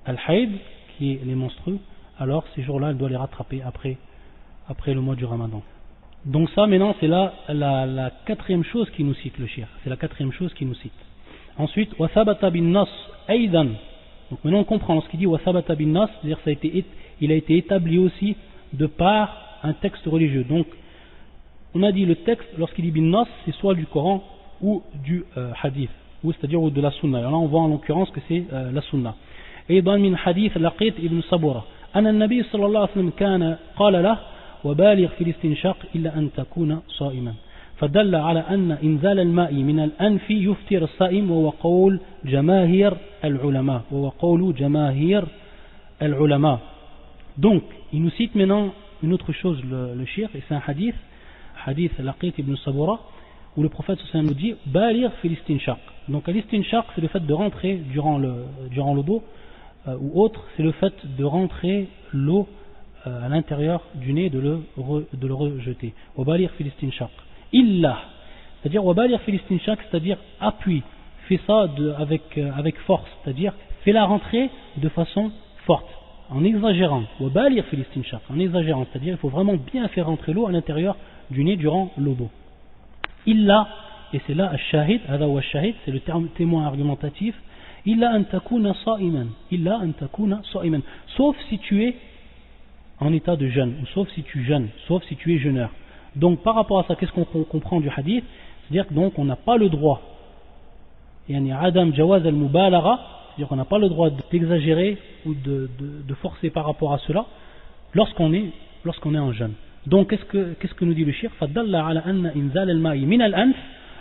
S1: al-haid, qui est les menstrues, alors ces jours-là, elle doit les rattraper après le mois du Ramadan. Donc ça maintenant c'est la quatrième chose qui nous cite le shir, c'est la quatrième chose qui nous cite. Ensuite wa thabata bin nas aidan, donc maintenant on comprend ce qu'il dit wa thabata bin nas, c'est-à-dire il a été établi aussi de par un texte religieux. Donc on a dit le texte lorsqu'il dit bin nas, c'est soit du Coran ou du hadith, ou c'est-à-dire ou de la sunna. Alors là on voit en l'occurrence que c'est la sunna. Aidan min hadith Laqit ibn Sabura anna an-nabi sallallahu alayhi wa sallam kana qala lahu وبالغ في الاستنشاق إلا أن تكون صائما فدل على أن إنزال الماء من الأنف يفطر الصائم وهو قول جماهير العلماء. Donc il nous cite maintenant une autre chose le shir, et c'est un hadith Laqit ibn Sabura où le prophète sallallahu alayhi wa sallam nous dit balir fil istinshaq. Donc l'istinshaq, c'est le fait de rentrer durant l'eau d'eau, ou autre, c'est le fait de rentrer l'eau à l'intérieur du nez, de le rejeter. Wabalir fil istinshaq. Illa, c'est-à-dire wabalir fil istinshaq, c'est-à-dire appuie, fais ça avec force, c'est-à-dire fais-la rentrer de façon forte, en exagérant. Wabalir fil istinshaq, en exagérant, c'est-à-dire il faut vraiment bien faire rentrer l'eau à l'intérieur du nez durant l'eau d'eau. Illa, et c'est là al-shahid, c'est le terme témoin argumentatif. Illa an takuna sa'iman, illa an takuna sa'iman, sauf si tu es en état de jeûne, ou sauf si tu jeûnes, sauf si tu es jeûneur. Donc par rapport à ça, qu'est-ce qu'on comprend du hadith? C'est-à-dire que donc on n'a pas le droit, yani adam jawaz al-mubalagha, c'est-à-dire qu'on n'a pas le droit d'exagérer ou de forcer par rapport à cela lorsqu'on est en jeûne. Donc qu'est-ce que nous dit le shir? Fadalla ala anna inzal al-ma'i min al-anf,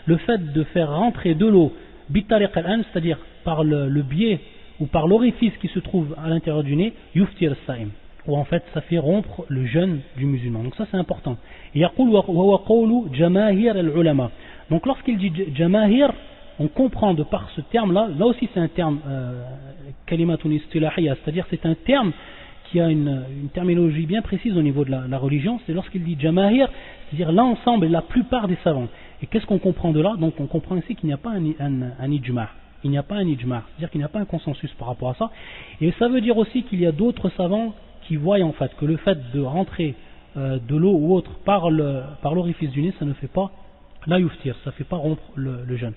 S1: le fait de faire rentrer de l'eau bitariq al-anf, c'est-à-dire par le biais ou par l'orifice qui se trouve à l'intérieur du nez, yuftir as-sa'im, ou en fait ça fait rompre le jeûne du musulman. Donc ça c'est important. Yaqul wa huwa qawlu jamahir al-ulama. Donc lorsqu'il dit jamahir, on comprend de par ce terme là aussi c'est un terme kalimatun istilahiyya, c'est-à-dire c'est un terme qui a une terminologie bien précise au niveau de la religion. C'est lorsqu'il dit jamahir, c'est-à-dire l'ensemble et la plupart des savants. Et qu'est-ce qu'on comprend de là? Donc on comprend ici qu'il n'y a pas un ijma'. Il n'y a pas un ijma', c'est-à-dire qu'il n'y a pas un consensus par rapport à ça. Et ça veut dire aussi qu'il y a d'autres savants qui voient en fait que le fait de rentrer de l'eau ou autre par l'orifice du nez, ça ne fait pas la yuftir, ça ne fait pas rompre le jeûne.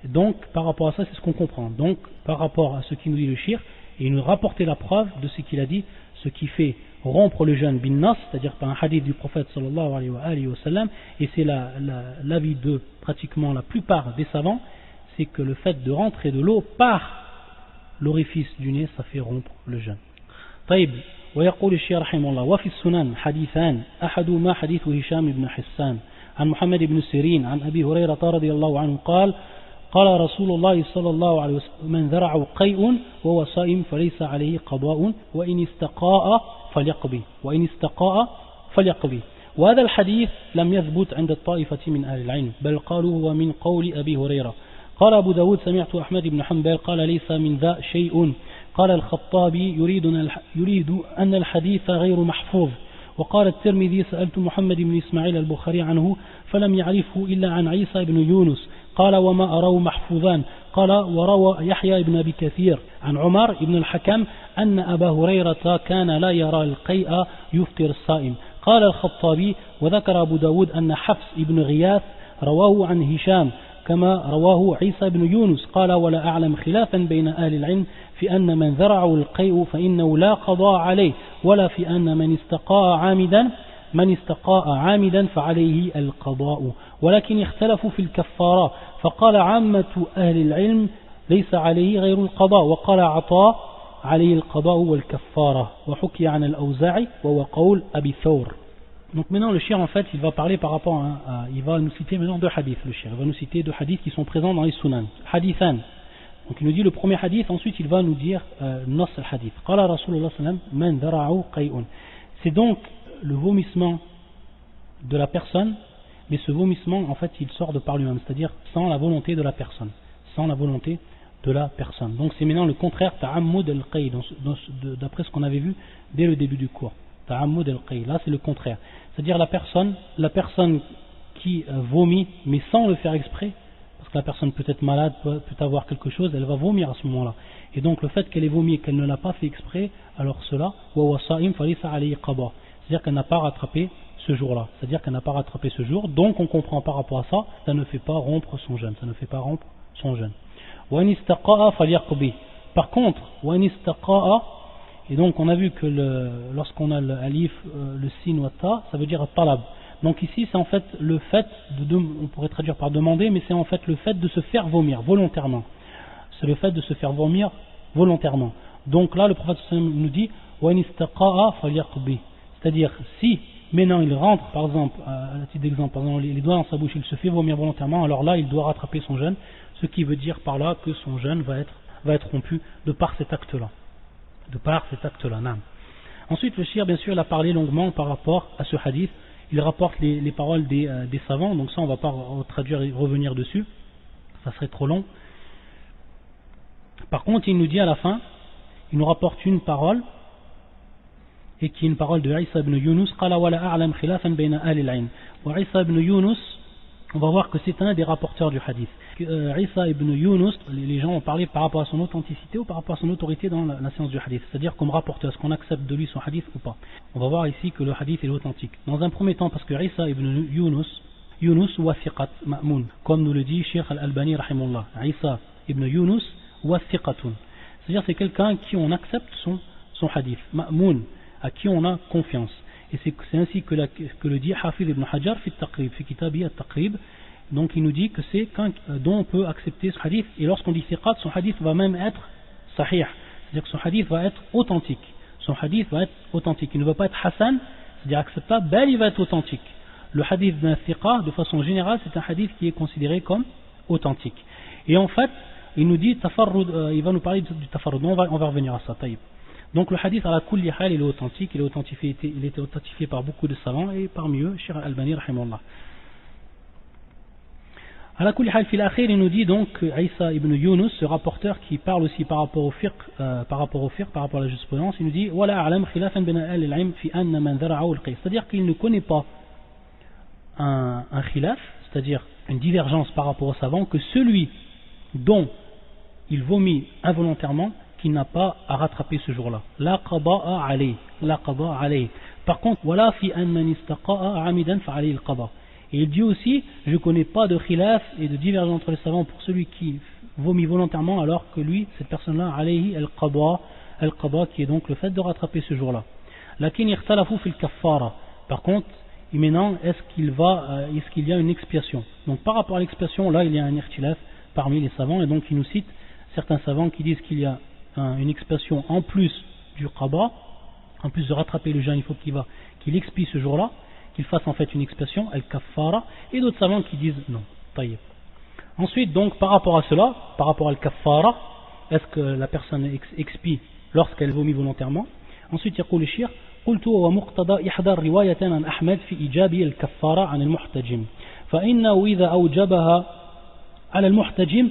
S1: Donc par rapport à ça, c'est ce qu'on comprend. Donc par rapport à ce qui nous dit le shir, et il nous rapportait la preuve de ce qu'il a dit, ce qui fait rompre le jeûne bin nas, c'est-à-dire par un hadith du prophète sallallahu alayhi wa sallam, et c'est l'avis de pratiquement la plupart des savants, c'est que le fait de rentrer de l'eau par l'orifice du nez, ça fait rompre le jeûne. طيب ويقول الشيخ رحمه الله وفي السنن حديثان أحدهما حديث هشام بن حسان عن محمد بن سيرين عن أبي هريرة رضي الله عنه قال قال رسول الله صلى الله عليه وسلم من ذرعه قيء وهو صائم فليس عليه قضاء وإن استقاء فليقضي وهذا الحديث لم يثبت عند الطائفة من أهل العلم بل قالوا هو من قول أبي هريرة. قال أبو داود سمعت أحمد بن حنبل قال ليس من ذا شيء. قال الخطابي يريد أن الحديث غير محفوظ. وقال الترمذي سألت محمد بن إسماعيل البخاري عنه فلم يعرفه إلا عن عيسى بن يونس قال وما أراه محفوظان. قال وروى يحيى بن أبي كثير عن عمر بن الحكم أن أبا هريرة كان لا يرى القيء يفطر الصائم. قال الخطابي وذكر أبو داود أن حفص بن غياث رواه عن هشام كما رواه عيسى بن يونس. قال ولا أعلم خلافا بين أهل العلم في أن من ذرعه القيء فإنه لا قضاء عليه ولا في أن من استقاء عامدا فعليه القضاء ولكن اختلفوا في الكفارة فقال عامة أهل العلم ليس عليه غير القضاء وقال عطاء عليه القضاء والكفارة وحكي عن الأوزاعي وهو قول أبي ثور. Donc maintenant le shir en fait il va parler par rapport il va nous citer maintenant deux hadiths. Le shir va nous citer deux hadiths qui sont présents dans les sunan. Hadithan. Donc il nous dit le premier hadith, ensuite il va nous dire nos hadith. Qala Rasulullah sallam man dara'u qay'un. C'est donc le vomissement de la personne, mais ce vomissement en fait il sort de par lui-même, c'est-à-dire sans la volonté de la personne, sans la volonté de la personne. Donc c'est maintenant le contraire ta'ammud al-qay, d'après ce qu'on avait vu dès le début du cours. Ta'ammud al-qay, là c'est le contraire, c'est-à-dire la personne qui vomit mais sans le faire exprès, parce que la personne peut être malade, peut avoir quelque chose, elle va vomir à ce moment-là. Et donc le fait qu'elle ait vomi et qu'elle ne l'a pas fait exprès, alors cela, c'est-à-dire qu'elle n'a pas rattrapé ce jour-là, c'est-à-dire qu'elle n'a pas rattrapé ce jour, donc on comprend par rapport à ça, ça ne fait pas rompre son jeûne, ça ne fait pas rompre son jeûne. Par contre, et donc on a vu que lorsqu'on a le alif, le sin ou ta, ça veut dire talab. Donc ici c'est en fait le fait, on pourrait traduire par demander, mais c'est en fait le fait de se faire vomir volontairement. C'est le fait de se faire vomir volontairement. Donc là le prophète nous dit c'est-à-dire si maintenant il rentre par exemple, à titre d'exemple, par exemple, les doigts dans sa bouche, il se fait vomir volontairement, alors là il doit rattraper son jeûne, ce qui veut dire par là que son jeûne va être rompu de par cet acte-là. Ensuite le shir bien sûr il a parlé longuement par rapport à ce hadith il rapporte les paroles des savants, donc ça on ne va pas traduire et revenir dessus, ça serait trop long. Par contre, il nous dit à la fin, il nous rapporte une parole, et qui est une parole de Isa ibn Yunus, qala wala a'lam khilafan bayna ahli al-'ilm. Wa Isa ibn Yunus, on va voir que c'est un des rapporteurs du hadith. Isa ibn Yunus, les gens ont parlé par rapport à son authenticité ou par rapport à son autorité dans la science du hadith, c'est-à-dire comme rapporteur, est-ce qu'on accepte de lui son hadith ou pas. On va voir ici que le hadith est authentique. Dans un premier temps, parce que Isa ibn Yunus wa thiqat ma'mun, comme nous le dit Cheikh al-Albani rahimahullah. Isa ibn Yunus wa thiqatun, c'est-à-dire c'est quelqu'un qui on accepte son hadith, ma'mun, à qui on a confiance. Et c'est ainsi que le dit Hafiz ibn Hajar fi Taqrib, fi Kitabi at-Taqrib. Donc il nous dit que c'est quelqu'un dont on peut accepter ce hadith, et lorsqu'on dit thiqat, son hadith va même être sahih, c'est-à-dire que son hadith va être authentique. Son hadith va être authentique, il ne va pas être hasan, c'est-à-dire acceptable, bel il va être authentique. Le hadith d'un thiqa, de façon générale, c'est un hadith qui est considéré comme authentique. Et en fait, il nous dit tafarrud, il va nous parler du tafarrud, on va revenir à ça, taïb. Donc le hadith à la kulli hal, il est authentique, il était authentifié par beaucoup de savants, et parmi eux, Cheikh al-Albani rahimahullah. À la kulli hal fil akhir, il nous dit donc Isa ibn Yunus, ce rapporteur qui parle aussi par rapport au fiqh, par rapport à la jurisprudence, il nous dit wala a'lam khilafan bayna ahli al-'ilm fi anna man dhara'ahu al-qis, c'est-à-dire qu'il ne connaît pas un khilaf, c'est-à-dire une divergence par rapport aux savants, que celui dont il vomit involontairement, qui n'a pas à rattraper ce jour-là. La qada'a alayh. Par contre, wala fi an man istaqa'a 'amidan fa alayhi al-qada. Et il dit aussi, je ne connais pas de khilaf et de divergence entre les savants pour celui qui vomit volontairement, alors que lui, cette personne-là, alayhi al-qada, qui est donc le fait de rattraper ce jour-là. Lakin ikhtalafu fil kaffara. Par contre, maintenant, est-ce qu'il y a une expiation? Donc par rapport à l'expiation, là, il y a un ikhtilaf parmi les savants, et donc il nous cite certains savants qui disent qu'il y a une expiation en plus du qada, en plus de rattraper le jeûne, il faut qu'il expie ce jour-là, qu'il fasse en fait une expiation, al-kaffara, et d'autres savants qui disent non. Taïb. Ensuite, donc, par rapport à cela, par rapport à al-kaffara, est-ce que la personne expie lorsqu'elle vomit volontairement? Ensuite, il y a le shir, قلت ومقتضى إحدى الروايتين عن أحمد في إيجاب الكفارة عن المحتجم فإنه إذا أوجبها على المحتجم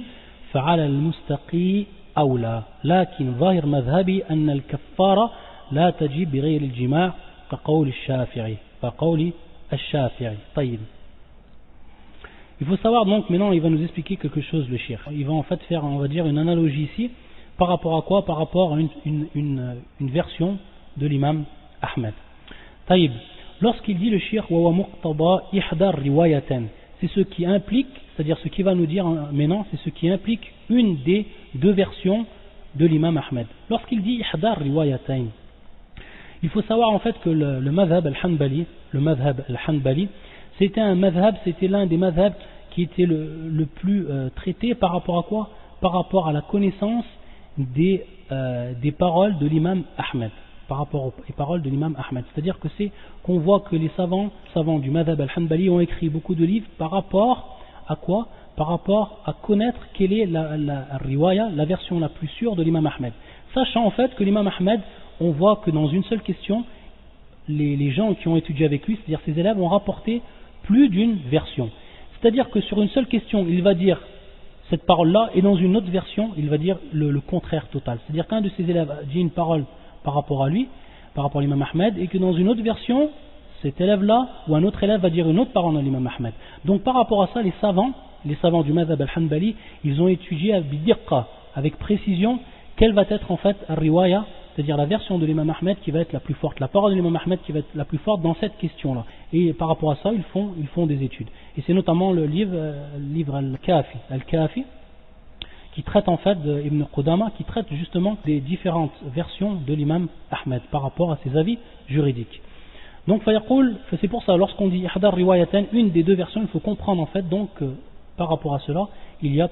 S1: فعلى المستقي أولى لكن ظاهر مذهبي أن الكفارة لا تجب بغير الجماع كقول الشافعي طيب. Il faut savoir donc, maintenant il va nous expliquer quelque chose le shir. Il va en fait faire, on va dire, une analogie ici par rapport à quoi? Par rapport à une version de l'imam Ahmed. Taïb, lorsqu'il dit le shir wa muqtada ihdar riwayatan, c'est ce qui implique, c'est-à-dire ce qui va nous dire maintenant, c'est ce qui implique une des deux versions de l'imam Ahmed. Lorsqu'il dit ihdar riwayatan, il faut savoir en fait que le madhab al-Hanbali, c'était l'un des madhabs qui était le plus traité par rapport à quoi? Par rapport à la connaissance des paroles de l'imam Ahmed. Par rapport aux paroles de l'imam Ahmed. C'est-à-dire que qu'on voit que les savants du madhab al-Hanbali ont écrit beaucoup de livres par rapport à quoi? Par rapport à connaître quelle est la riwaya, la version la plus sûre de l'imam Ahmed. Sachant en fait que l'imam Ahmed, on voit que dans une seule question, les gens qui ont étudié avec lui, c'est-à-dire ses élèves, ont rapporté plus d'une version. C'est-à-dire que sur une seule question, il va dire cette parole-là, et dans une autre version, il va dire le contraire total. C'est-à-dire qu'un de ses élèves dit une parole par rapport à lui, par rapport à l'imam Ahmed, et que dans une autre version, cet élève-là, ou un autre élève va dire une autre parole à l'imam Ahmed. Donc par rapport à ça, les savants du madhab al-Hanbali, ils ont étudié avec précision, quelle va être en fait al-riwaya, c'est-à-dire la version de l'imam Ahmed qui va être la plus forte, la parole de l'imam Ahmed qui va être la plus forte dans cette question-là. Et par rapport à ça, ils font des études. Et c'est notamment le livre Al-Kafi, qui traite en fait d'Ibn Qudama, qui traite justement des différentes versions de l'imam Ahmed par rapport à ses avis juridiques. Donc c'est pour ça, lorsqu'on dit ihdar riwayatan, une des deux versions, il faut comprendre en fait donc par rapport à cela, il y a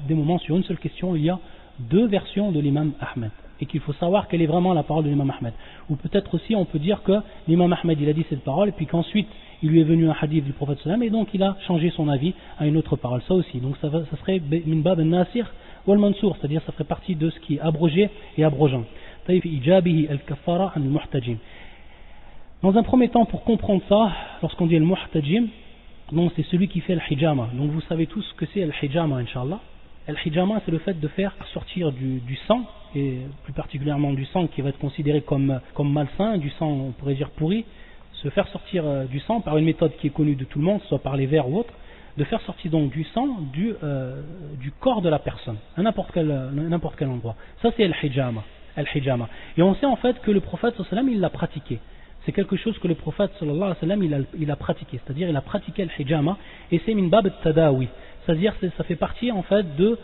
S1: des moments sur une seule question, il y a deux versions de l'imam Ahmed, et qu'il faut savoir quelle est vraiment la parole de l'imam Ahmed. Ou peut-être aussi on peut dire que l'imam Ahmed il a dit cette parole, et puis qu'ensuite il lui est venu un hadith du prophète sallam, et donc il a changé son avis à une autre parole. Ça aussi, donc ça serait min bab al-nasir ou al-mansour, c'est-à-dire ça ferait partie de ce qui est abrogé et abrogeant. طيب إيجابه الكفارة عن المحتجم. Dans un premier temps, pour comprendre ça, lorsqu'on dit al-muhtajim, donc c'est celui qui fait al-hijama. Donc vous savez tous ce que c'est al-hijama, Inch'Allah. Al-hijama, c'est le fait de faire sortir du sang, et plus particulièrement du sang qui va être considéré comme malsain, du sang, on pourrait dire pourri, se faire sortir du sang par une méthode qui est connue de tout le monde, soit par les vers ou autre, de faire sortir donc du sang du corps de la personne, à n'importe quel endroit. Ça c'est al-hijama. Et on sait en fait que le prophète sallallahu alayhi wa sallam, il l'a pratiqué. C'est quelque chose que le prophète sallallahu alayhi wa sallam, il a pratiqué, c'est-à-dire il a pratiqué al-hijama, et c'est min bab al-tadawi, c'est-à-dire ça fait partie en fait de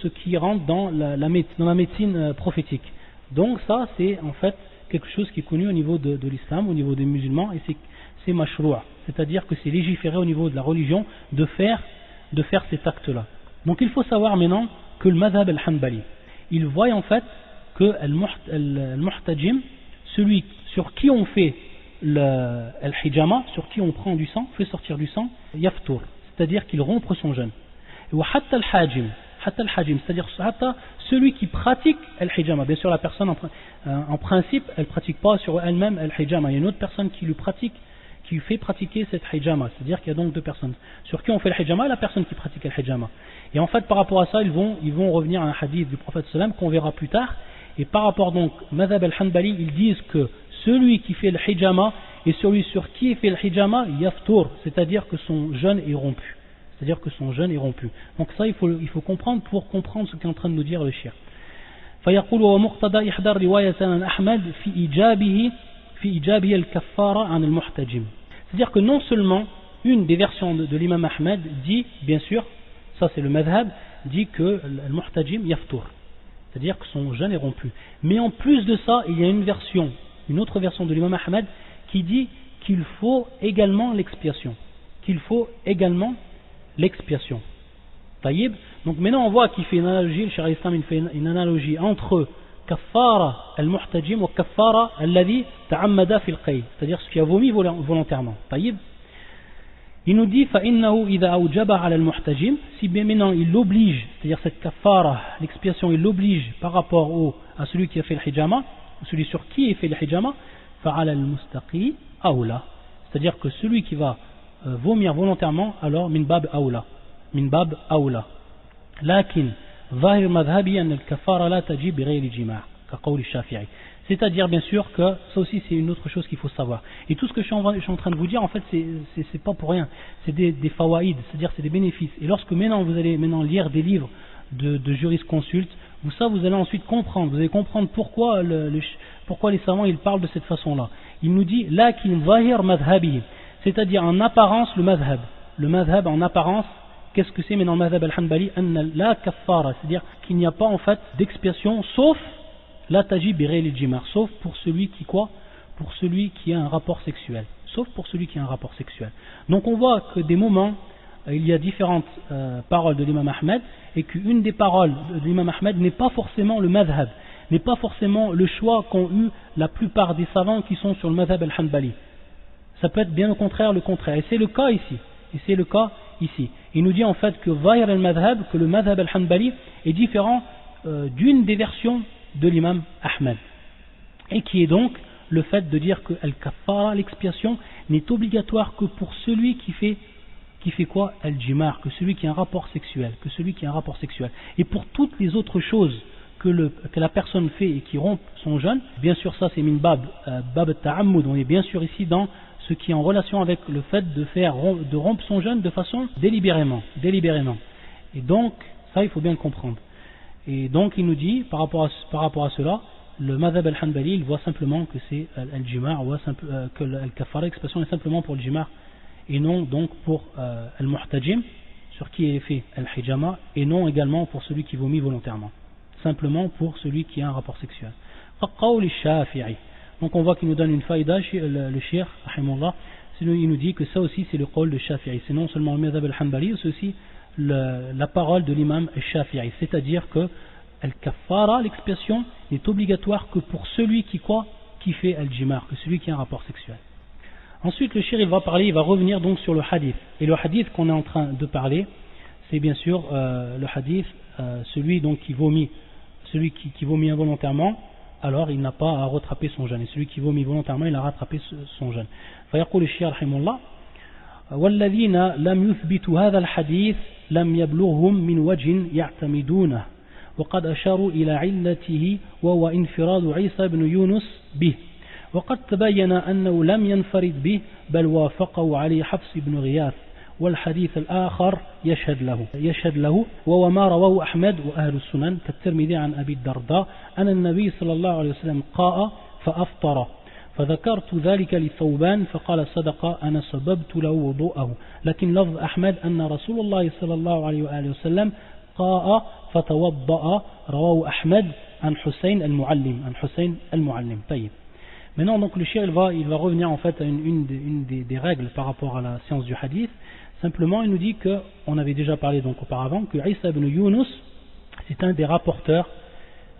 S1: ce qui rentre dans la médecine prophétique. Donc ça c'est en fait quelque chose qui est connu au niveau de l'islam, au niveau des musulmans, et c'est mashroua, c'est-à-dire que c'est légiféré au niveau de la religion de faire cet acte-là. Donc il faut savoir maintenant que le madhab al-hanbali, il voit en fait que al-muhtajim, celui sur qui on fait al-hijama, sur qui on prend du sang, fait sortir du sang, yaftur, c'est-à-dire qu'il rompre son jeûne. Ou hatta al-hajim, c'est-à-dire celui qui pratique al-hijama. Bien sûr, la personne en principe, elle ne pratique pas sur elle-même al-hijama. Il y a une autre personne qui lui pratique, qui lui fait pratiquer cette hijama. C'est-à-dire qu'il y a donc deux personnes. Sur qui on fait al-hijama et la personne qui pratique al-hijama. Et en fait, par rapport à ça, ils vont revenir à un hadith du prophète sallam qu'on verra plus tard. Et par rapport donc, madhab al-hanbali, ils disent que celui qui fait al-hijama et celui sur qui fait al-hijama, yaftur, c'est-à-dire que son jeûne est rompu. Donc ça, il faut comprendre pour comprendre ce qu'est en train de nous dire le cheikh. فيقول ومقتضى إحضار رواية عن أحمد في إيجابه الكفارة عن المحتجم. C'est-à-dire que non seulement une des versions de l'imam Ahmed dit, bien sûr, ça c'est le madhab, dit que le muhtajim yaftur, c'est-à-dire que son jeûne est rompu. Mais en plus de ça, il y a une autre version de l'imam Ahmed qui dit qu'il faut également l'expiation. Taïb. Donc maintenant on voit qu'il fait une analogie, le cheikh al-Islam il fait une analogie entre kaffara al-muhtajim wa kaffara alladhi ta'ammada fil qay, c'est-à-dire ce qui a vomi volontairement. Taïb. Il nous dit فإنه إذا أوجب على المحتجم, si bien maintenant il l'oblige, c'est-à-dire cette kaffara, l'expiation, il l'oblige par rapport à celui qui a fait le hijama, celui sur qui il fait le hijama, فعلى المستقي أولى, c'est-à-dire que celui qui va vomir volontairement, alors min bab أولى. لكن ظاهر مذهبي أن الكفارة لا تجب بغير جماع كقول الشافعي. C'est-à-dire bien sûr que ça aussi c'est une autre chose qu'il faut savoir. Et tout ce que je suis en train de vous dire en fait c'est pas pour rien, c'est des fawaïd, c'est-à-dire c'est des bénéfices. Et lorsque vous allez lire des livres de jurisconsulte, vous allez ensuite comprendre, vous allez comprendre pourquoi les savants ils parlent de cette façon-là. Il nous dit lakin zahir madhhabi, c'est-à-dire en apparence le madhhab en apparence. Qu'est-ce que c'est maintenant le madhhab al-hanbali? La kaffara, c'est-à-dire qu'il n'y a pas en fait d'expiation sauf la tajib bi ghayri al-jima', sauf pour celui qui a un rapport sexuel. Donc on voit que des moments il y a différentes paroles de l'imam Ahmed, et qu'une des paroles de l'imam Ahmed n'est pas forcément le madhhab, n'est pas forcément le choix qu'ont eu la plupart des savants qui sont sur le madhhab al-hanbali. Ça peut être bien au contraire le contraire, et c'est le cas ici. Il nous dit en fait que Zahir al-Madhhab, que le Madhhab al-Hanbali est différent d'une des versions de l'imam Ahmed, et qui est donc le fait de dire que al-kaffara, l'expiation, n'est obligatoire que pour celui qui fait quoi? Al-jimar, que celui qui a un rapport sexuel, et pour toutes les autres choses que la personne fait et qui rompt son jeûne, bien sûr ça c'est min bab ta'ammud, on est bien sûr ici dans ce qui est en relation avec le fait de rompre son jeûne de façon délibérément. Et donc, ça il faut bien le comprendre. Et donc il nous dit, par rapport à cela, le madhhab al-hanbali, il voit simplement que c'est al-jimar, que al-kaffara, l'expression est simplement pour le jimar, et non donc pour al-muhtajim, sur qui est fait al-hijama, et non également pour celui qui vomit volontairement. Simplement pour celui qui a un rapport sexuel. Qawli Shafi'i. Donc on voit qu'il nous donne une faïda, le cheikh, rahimahullah, il nous dit que ça aussi c'est le qawl de Shafi'i. C'est non seulement le madhhab al-hanbali, c'est aussi la parole de l'imam al-Shafi'i. C'est-à-dire que al-kaffara, l'expiation, n'est obligatoire que pour celui qui fait al-jimar, que celui qui a un rapport sexuel. Ensuite le cheikh il va revenir donc sur le hadith. Et le hadith qu'on est en train de parler, c'est bien sûr le hadith, celui donc qui vomit involontairement, alors il n'a pas à rattraper son jeûne. Et celui qui vomit volontairement, il a rattrapé son jeûne. فيقول الشيخ رحمه الله والذين لم يثبتوا هذا الحديث لم يبلغهم من وجه يعتمدونه وقد أشاروا إلى علته وهو انفراد عيسى بن يونس به وقد تبين أنه لم ينفرد به بل وافقه عليه حفص بن غياث والحديث الآخر يشهد له وهو ما رواه أحمد وأهل السنن كالترمذي عن أبي الدرداء أن النبي صلى الله عليه وسلم قاء فأفطر فذكرت ذلك لثوبان فقال صدق أنا سببت له وضوءه لكن لفظ أحمد أن رسول الله صلى الله عليه وآله وسلم قاء فتوضأ رواه أحمد عن حسين المعلم طيب. Maintenant donc le cheikh il va revenir en fait à une des règles par rapport à la science du hadith. Simplement il nous dit que, on avait déjà parlé donc auparavant, que Isa ibn Yunus c'est un des rapporteurs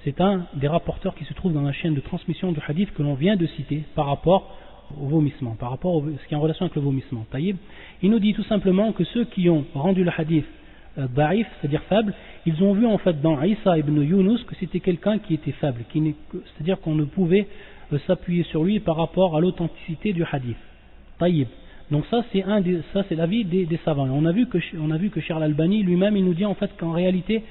S1: qui se trouve dans la chaîne de transmission du hadith que l'on vient de citer par rapport au vomissement, par rapport à ce qui est en relation avec le vomissement. Taïb. Il nous dit tout simplement que ceux qui ont rendu le hadith da'if, c'est-à-dire faible, ils ont vu en fait dans Isa ibn Yunus que c'était quelqu'un qui était faible, c'est-à-dire qu'on ne pouvait s'appuyer sur lui par rapport à l'authenticité du hadith. Taïb. Donc ça c'est l'avis des savants. On a vu que Cheikh Al-Albani lui-même il nous dit en fait qu'en réalité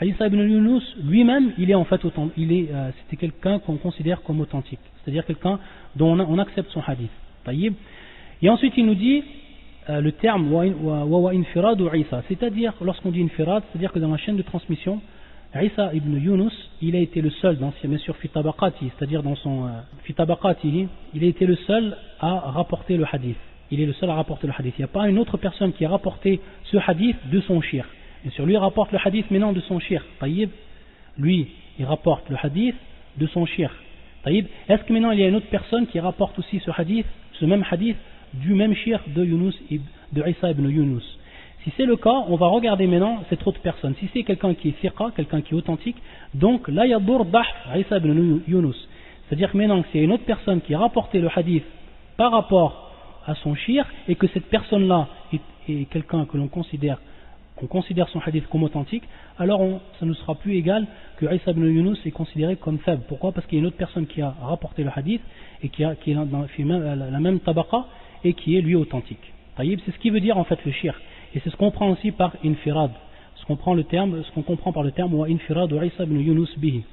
S1: Isa ibn Yunus lui-même il est en fait c'était quelqu'un qu'on considère comme authentique, c'est-à-dire quelqu'un dont on accepte son hadith. Taïb. Et ensuite il nous dit le terme wa infirad ou Isa, c'est-à-dire lorsqu'on dit infirad, c'est-à-dire que dans la chaîne de transmission Isa ibn Yunus, il a été le seul, bien sûr, c'est-à-dire dans son fitabaqati, il a été le seul à rapporter le hadith. Il est le seul à rapporter le hadith. Il n'y a pas une autre personne qui a rapporté ce hadith de son shir. Bien sûr, lui rapporte le hadith maintenant de son shir. Taïb, lui, il rapporte le hadith de son shir. Taïb, est-ce que maintenant il y a une autre personne qui rapporte aussi ce même hadith du même shir de Isa ibn Yunus? Si c'est le cas, on va regarder maintenant cette autre personne. Si c'est quelqu'un qui est thiqa, quelqu'un qui est authentique, donc la yadur dahf Isa ibn Yunus. C'est-à-dire que maintenant, s'il y a une autre personne qui a rapporté le hadith par rapport à son shir, et que cette personne-là est quelqu'un que l'on considère son hadith comme authentique, alors ça ne sera plus égal que Isa ibn Yunus est considéré comme faible. Pourquoi? Parce qu'il y a une autre personne qui a rapporté le hadith, et qui est dans la même tabaqa, et qui est lui authentique. C'est ce qui veut dire en fait le shir. Et c'est ce qu'on comprend aussi par infirad, ce qu'on comprend par le terme wa infirad wa Isa ibn Yunus bihi.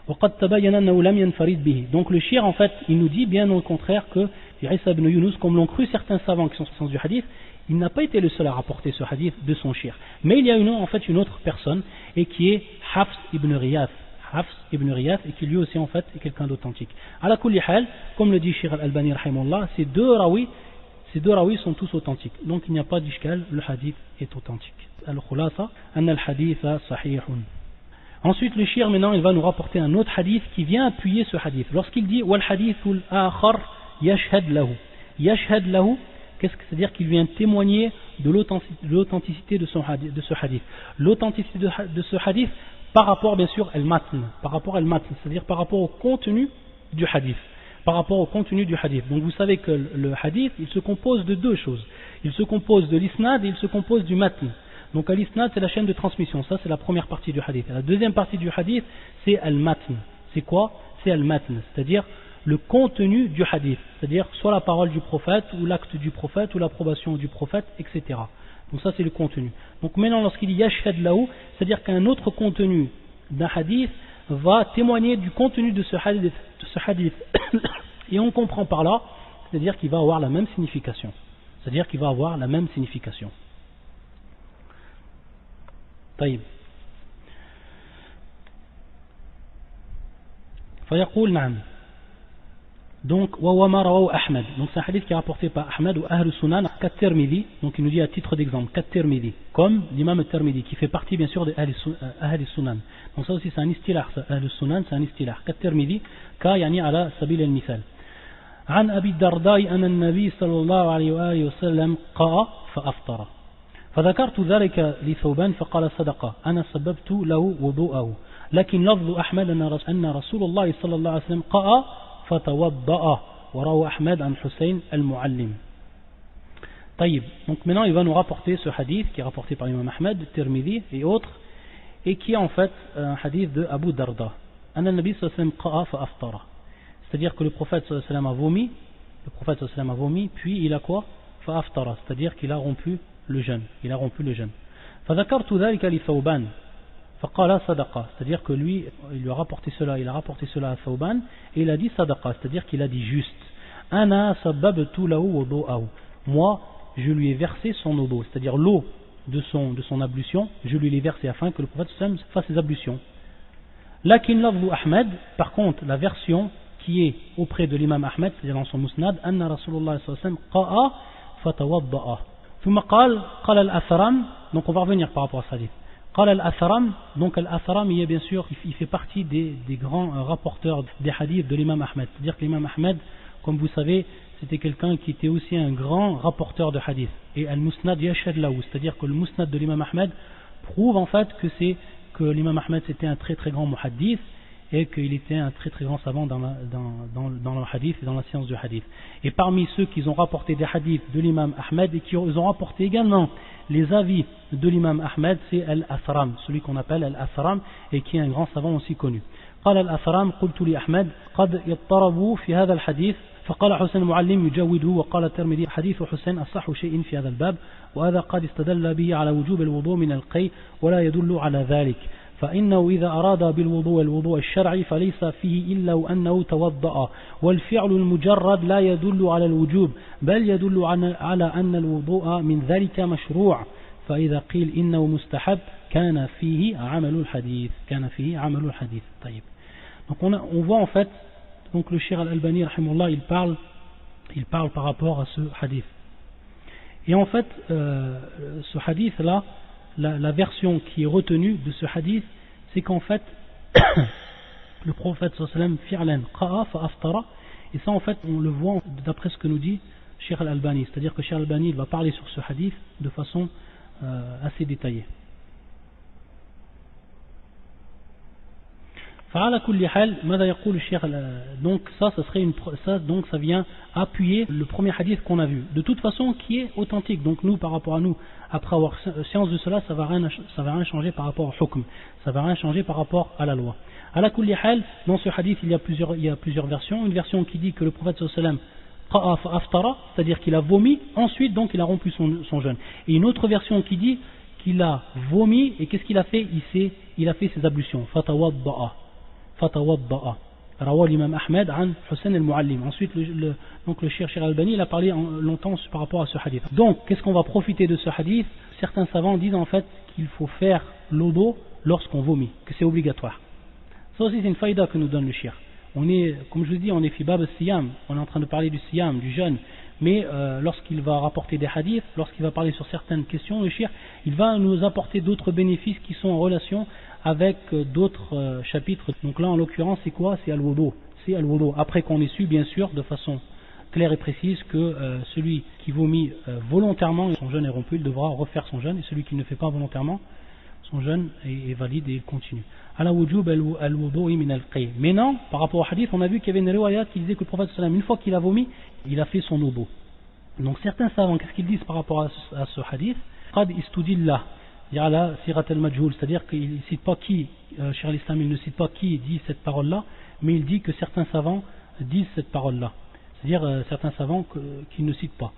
S1: وقد تبين أنه لم ينفرد به. Donc le shir en fait, il nous dit bien au contraire que Isa ibn Yunus, comme l'ont cru certains savants qui sont au sens du hadith, il n'a pas été le seul à rapporter ce hadith de son shir. Mais il y a une autre personne, et qui est Hafs ibn Ghiyath, et qui lui aussi en fait est quelqu'un d'authentique. Ala kulli hal, comme le dit Cheikh Al-Albani rahimahullah, ces deux rawi sont tous authentiques. Donc il n'y a pas d'ishkal, le hadith est authentique. Al-khulasa, anna al-haditha sahihun. Ensuite, le shir, maintenant, il va nous rapporter un autre hadith qui vient appuyer ce hadith. Lorsqu'il dit wal hadithul akhar yashhad lahu. Yashhad lahu, qu'est-ce que c'est-à-dire qu'il vient témoigner de l'authenticité de ce hadith. L'authenticité de ce hadith par rapport, bien sûr, al-matn, c'est-à-dire par rapport au contenu du hadith. Donc vous savez que le hadith, il se compose de deux choses. Il se compose de l'isnad et il se compose du matn. Donc l'isnad c'est la chaîne de transmission, ça c'est la première partie du hadith. Et la deuxième partie du hadith c'est al-matn. C'est quoi? C'est al-matn, c'est-à-dire le contenu du hadith, c'est-à-dire soit la parole du prophète ou l'acte du prophète ou l'approbation du prophète, etc. Donc ça c'est le contenu. Donc maintenant lorsqu'il dit yashhad lahu, c'est-à-dire qu'un autre contenu d'un hadith va témoigner du contenu de ce hadith. Et on comprend par là, c'est-à-dire qu'il va avoir la même signification. طيب. فيقول نعم. Donc وهو ما رواه أحمد. Donc c'est un hadith qui est rapporté par Ahmed ou Ahl Sunan Kat-Tirmidhi. Donc il nous dit à titre d'exemple Kat-Tirmidhi, comme l'imam Tirmidhi qui fait partie bien sûr de Ahl Sunan. Donc ça aussi c'est un istilah, Ahl Sunan c'est un istilah. Kat-Tirmidhi ka yani ala sabil al-misal. عن أبي الدرداء أن النبي صلى الله عليه وآله وسلم قاء فأفطر فذكرت ذلك لثوبان فقال صدق أنا سببت له وضوءه لكن لفظ أحمد أن رسول الله صلى الله عليه وسلم قاء فتوضأ وروى أحمد عن حسين المعلم. طيب, donc maintenant il va nous rapporter ce hadith qui est rapporté par l'imam Ahmed, Tirmidhi et autres, et qui est en fait un hadith de Abu Darda. أن النبي صلى الله عليه وسلم قاء فأفطر. C'est-à-dire que le prophète sallallahu alayhi wa sallam a vomi, puis il a quoi? Fa'aftara, c'est-à-dire qu'il a rompu le jeûne. فذكرت ذلك لثوبان فقال صدقة, c'est-à-dire que lui, il a rapporté cela à Thawban et il a dit sadaqa, c'est-à-dire qu'il a dit juste. أنا سببت له وضوءه, moi je lui ai versé son eau, c'est-à-dire l'eau de son ablution, je lui l'ai versé afin que le prophète sallallahu alayhi wa sallam fasse ses ablutions. Lakin lafzu Ahmed, par contre la version qui est auprès de l'imam Ahmed, c'est-à-dire dans son musnad, anna Rasulullah sallallahu alayhi wa sallam qa'a fatawadda'a. Thumma qala al-Athram, donc on va revenir par rapport à ce hadith. Qala al-Athram, donc al-Athram, il est bien sûr, il fait partie des grands rapporteurs des hadiths de l'imam Ahmed. C'est-à-dire que l'imam Ahmed, comme vous savez, c'était quelqu'un qui était aussi un grand rapporteur de hadith. Et al-Musnad yashhad lahu, c'est-à-dire que le musnad de l'imam Ahmed prouve en fait que l'imam Ahmed c'était un très très grand muhaddith et qu'il était un très très grand savant dans le hadith et dans la science du hadith. Et parmi ceux qui ont rapporté des hadiths de l'imam Ahmed et qui ont rapporté également les avis de l'imam Ahmed, c'est Al-Athram, celui qu'on appelle Al-Athram et qui est un grand savant aussi connu. قال الأثرام قلت لأحمد قد يضطربوا في هذا الحديث فقال حسين المعلم يجوده وقال الترمذي حديث حسين أصح شيء في هذا الباب وهذا قد استدل به على وجوب الوضوء من القي ولا يدل على ذلك فإنه إذا أراد بالوضوء الوضوء الشرعي فليس فيه إلا أنه توضأ والفعل المجرد لا يدل على الوجوب بل يدل على أن الوضوء من ذلك مشروع فإذا قيل إنه مستحب كان فيه عمل الحديث طيب. Donc on voit en fait, donc le Cheikh Al-Albani rahimahullah, il parle par rapport à ce hadith. Et en fait, ce hadith là, la version qui est retenue de ce hadith, c'est qu'en fait, le prophète sallallahu alayhi wa sallam fi'lan qa'a fa aftara, et ça en fait on le voit d'après ce que nous dit Cheikh Al-Albani, c'est-à-dire que Cheikh Al-Albani il va parler sur ce hadith de façon assez détaillée. Donc ça vient appuyer le premier hadith qu'on a vu, de toute façon qui est authentique. Donc nous, par rapport à nous, après avoir science de cela, ça va rien changer par rapport au hukm, ça va rien changer par rapport à la loi. Ala kulli hal, dans ce hadith il y a plusieurs versions. Une version qui dit que le prophète sallallahu alayhi wa sallam qa'a fa aftara, c'est-à-dire qu'il a vomi, ensuite donc il a rompu son jeûne. Et une autre version qui dit qu'il a vomi et qu'est-ce qu'il a fait? Il a fait ses ablutions. Fatawadda'a. Rawa l'imam Ahmed an Hussein al-Muallim. Ensuite, donc le Cheikh Al-Albani il a parlé longtemps par rapport à ce hadith. Donc, qu'est-ce qu'on va profiter de ce hadith? Certains savants disent en fait qu'il faut faire l'odo lorsqu'on vomit, que c'est obligatoire. Ça aussi, c'est une faïda que nous donne le Cheikh. On est, comme je vous dis, on est fi bab al-siyam. On est en train de parler du siyam, du jeûne. Mais lorsqu'il va rapporter des hadiths, lorsqu'il va parler sur certaines questions, le Cheikh, il va nous apporter d'autres bénéfices qui sont en relation avec d'autres chapitres. Donc là en l'occurrence c'est quoi? C'est al-wudu. Après qu'on ait su bien sûr de façon claire et précise que celui qui vomit volontairement, son jeûne est rompu, il devra refaire son jeûne, et celui qui ne fait pas volontairement, son jeûne est valide et il continue. Ala wujub al-wudu'i min al-qay. Maintenant, par rapport au hadith, on a vu qu'il y avait une riwayat qui disait que le prophète sallallahu alayhi wa sallam, une fois qu'il a vomi, il a fait son wudu. Donc certains savants, qu'est-ce qu'ils disent par rapport à ce hadith? Qad istudillah ala sirat al-majhul, c'est-à-dire qu'il ne cite pas qui, Cheikh al-Islam, il ne cite pas qui dit cette parole-là, mais il dit que certains savants disent cette parole-là, c'est-à-dire certains savants qui ne citent pas.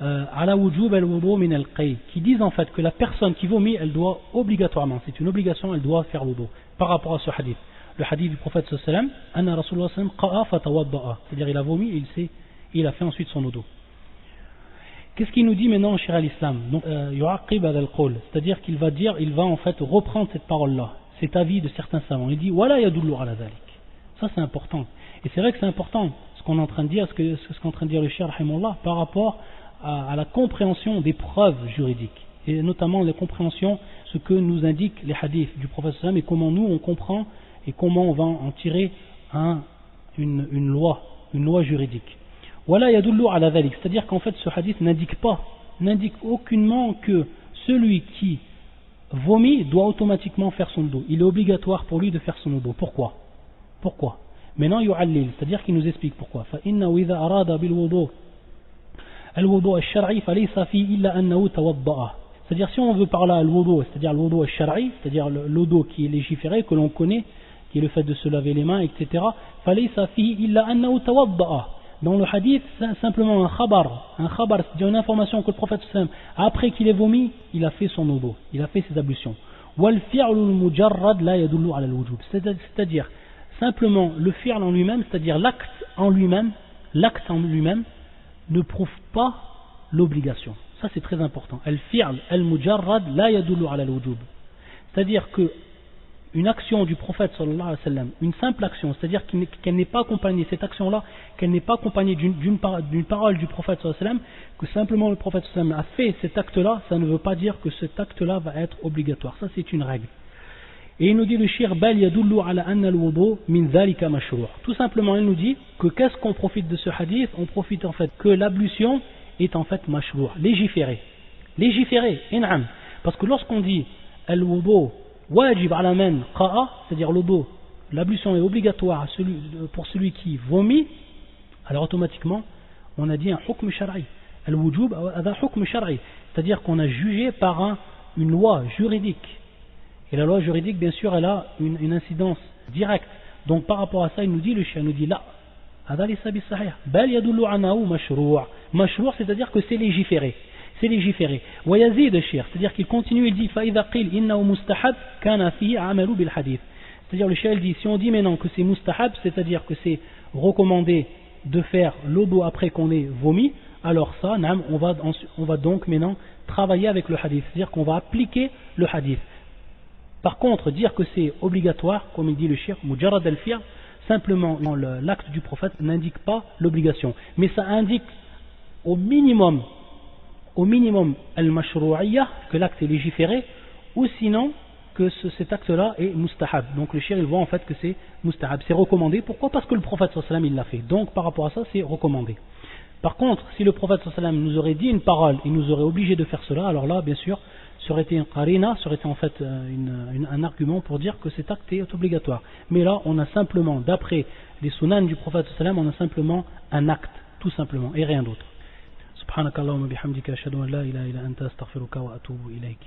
S1: Ala wujub al-wudu min al-qay, qui disent en fait que la personne qui vomit, elle doit obligatoirement, c'est une obligation, elle doit faire wudu par rapport à ce hadith. Le hadith du prophète sallallahu alayhi wa sallam, anna Rasulullah sallallahu alayhi wa sallam qa'a fatawadda'a, c'est-à-dire il a vomi et il a fait ensuite son wudu. Qu'est-ce qu'il nous dit maintenant Cheikh al-Islam? Donc yu'aqib al-qawl, c'est-à-dire qu'il va en fait reprendre cette parole-là, cet avis de certains savants. Il dit wala yadullu ala dhalik. Ça c'est important. Et c'est vrai que c'est important ce qu'on est en train de dire, ce qu'est en train de dire le Cheikh rahimahullah par rapport à la compréhension des preuves juridiques, et notamment la compréhension, ce que nous indiquent les hadiths du prophète sallam, et comment nous on comprend et comment on va en tirer une loi juridique. Wala yadullu ala dhalik, c'est-à-dire qu'en fait ce hadith n'indique aucunement que celui qui vomit doit automatiquement faire son wudu. Il est obligatoire pour lui de faire son wudu. Pourquoi? Maintenant yu'allil, c'est-à-dire qu'il nous explique pourquoi. Fa innahu idha arada bil wudu al-wudu al-shar'i falaysa fi illa annahu tawadda'a. C'est-à-dire si on veut parler à al-wudu, c'est-à-dire al-wudu al-shar'i, c'est-à-dire l'wudu qui est légiféré, que l'on connaît, qui est le fait de se laver les mains, etc. فَلَيْسَ فِيهِ إِلَّا أَنَّهُ تَوَضَّأَ. Dans le hadith, c'est simplement un khabar, c'est-à-dire une information que le prophète sallam, après qu'il ait vomi, il a fait son wudu, il a fait ses ablutions. وَالْفِعْلُ الْمُجَرَّدْ لَا يَدُلُّ عَلَى الْوُجُوبِ. C'est-à-dire simplement le fi'l en lui-même, c'est-à-dire l'acte en lui-même, ne prouve pas l'obligation. Ça c'est très important. Al-fi'l al-mujarrad la yadullu ala al-wujub. C'est-à-dire que une action du prophète sallallahu alayhi wa sallam, une simple action, c'est-à-dire qu'elle n'est pas accompagnée, cette action-là, qu'elle n'est pas accompagnée d'une parole du prophète sallallahu alayhi wa sallam, que simplement le prophète sallallahu alayhi wa sallam a fait cet acte-là, ça ne veut pas dire que cet acte-là va être obligatoire. Ça c'est une règle. Et il nous dit le shir bal yadullu ala anna al-wudu min dhalika mashru'. Tout simplement, il nous dit que qu'est-ce qu'on profite de ce hadith? On profite en fait que l'ablution est en fait mashru', légiférée, in'am. Parce que lorsqu'on dit al-wudu wajib ala man qa'a, c'est-à-dire l'wudu, l'ablution est obligatoire pour celui qui vomit, alors automatiquement on a dit un hukm shar'i. Al-wujub hada hukm shar'i, c'est-à-dire qu'on a jugé par une loi juridique. Et la loi juridique, bien sûr, elle a une incidence directe. Donc par rapport à ça, il nous dit, le chien nous dit là, mashru', c'est-à-dire que c'est légiféré. C'est légiféré. Wayazid shir, c'est-à-dire qu'il continue, il dit فَإِذَا قِيلْ إِنَّهُ مُسْتَحَبْ كَانَ فِيهِ عَمَلُ بِالْحَدِيثِ. C'est-à-dire le chien dit, si on dit maintenant que c'est mustahab, c'est-à-dire que c'est recommandé de faire l'odo après qu'on ait vomi, alors ça, on va donc maintenant travailler avec le hadith, c'est-à-dire qu'on va appliquer le hadith. Par contre, dire que c'est obligatoire, comme il dit le shir, mujarrad al-fi'l, simplement l'acte du prophète n'indique pas l'obligation, mais ça indique au minimum al-mashru'iyya, que l'acte est légiféré, ou sinon que cet acte-là est mustahab. Donc le shir il voit en fait que c'est mustahab, c'est recommandé. Pourquoi? Parce que le prophète sallallahu alayhi wa sallam il l'a fait. Donc par rapport à ça, c'est recommandé. Par contre, si le prophète sallallahu alayhi wa sallam nous aurait dit une parole, il nous aurait obligé de faire cela, alors là, bien sûr, ça aurait été un qarina, ça aurait été en fait un argument pour dire que cet acte est obligatoire. Mais là, on a simplement, d'après les sunan du prophète sallallahu alayhi wa sallam, on a simplement un acte, tout simplement, et rien d'autre. Subhanakallahumma bihamdika ashhadu an la ilaha illa anta astaghfiruka wa atubu ilayk.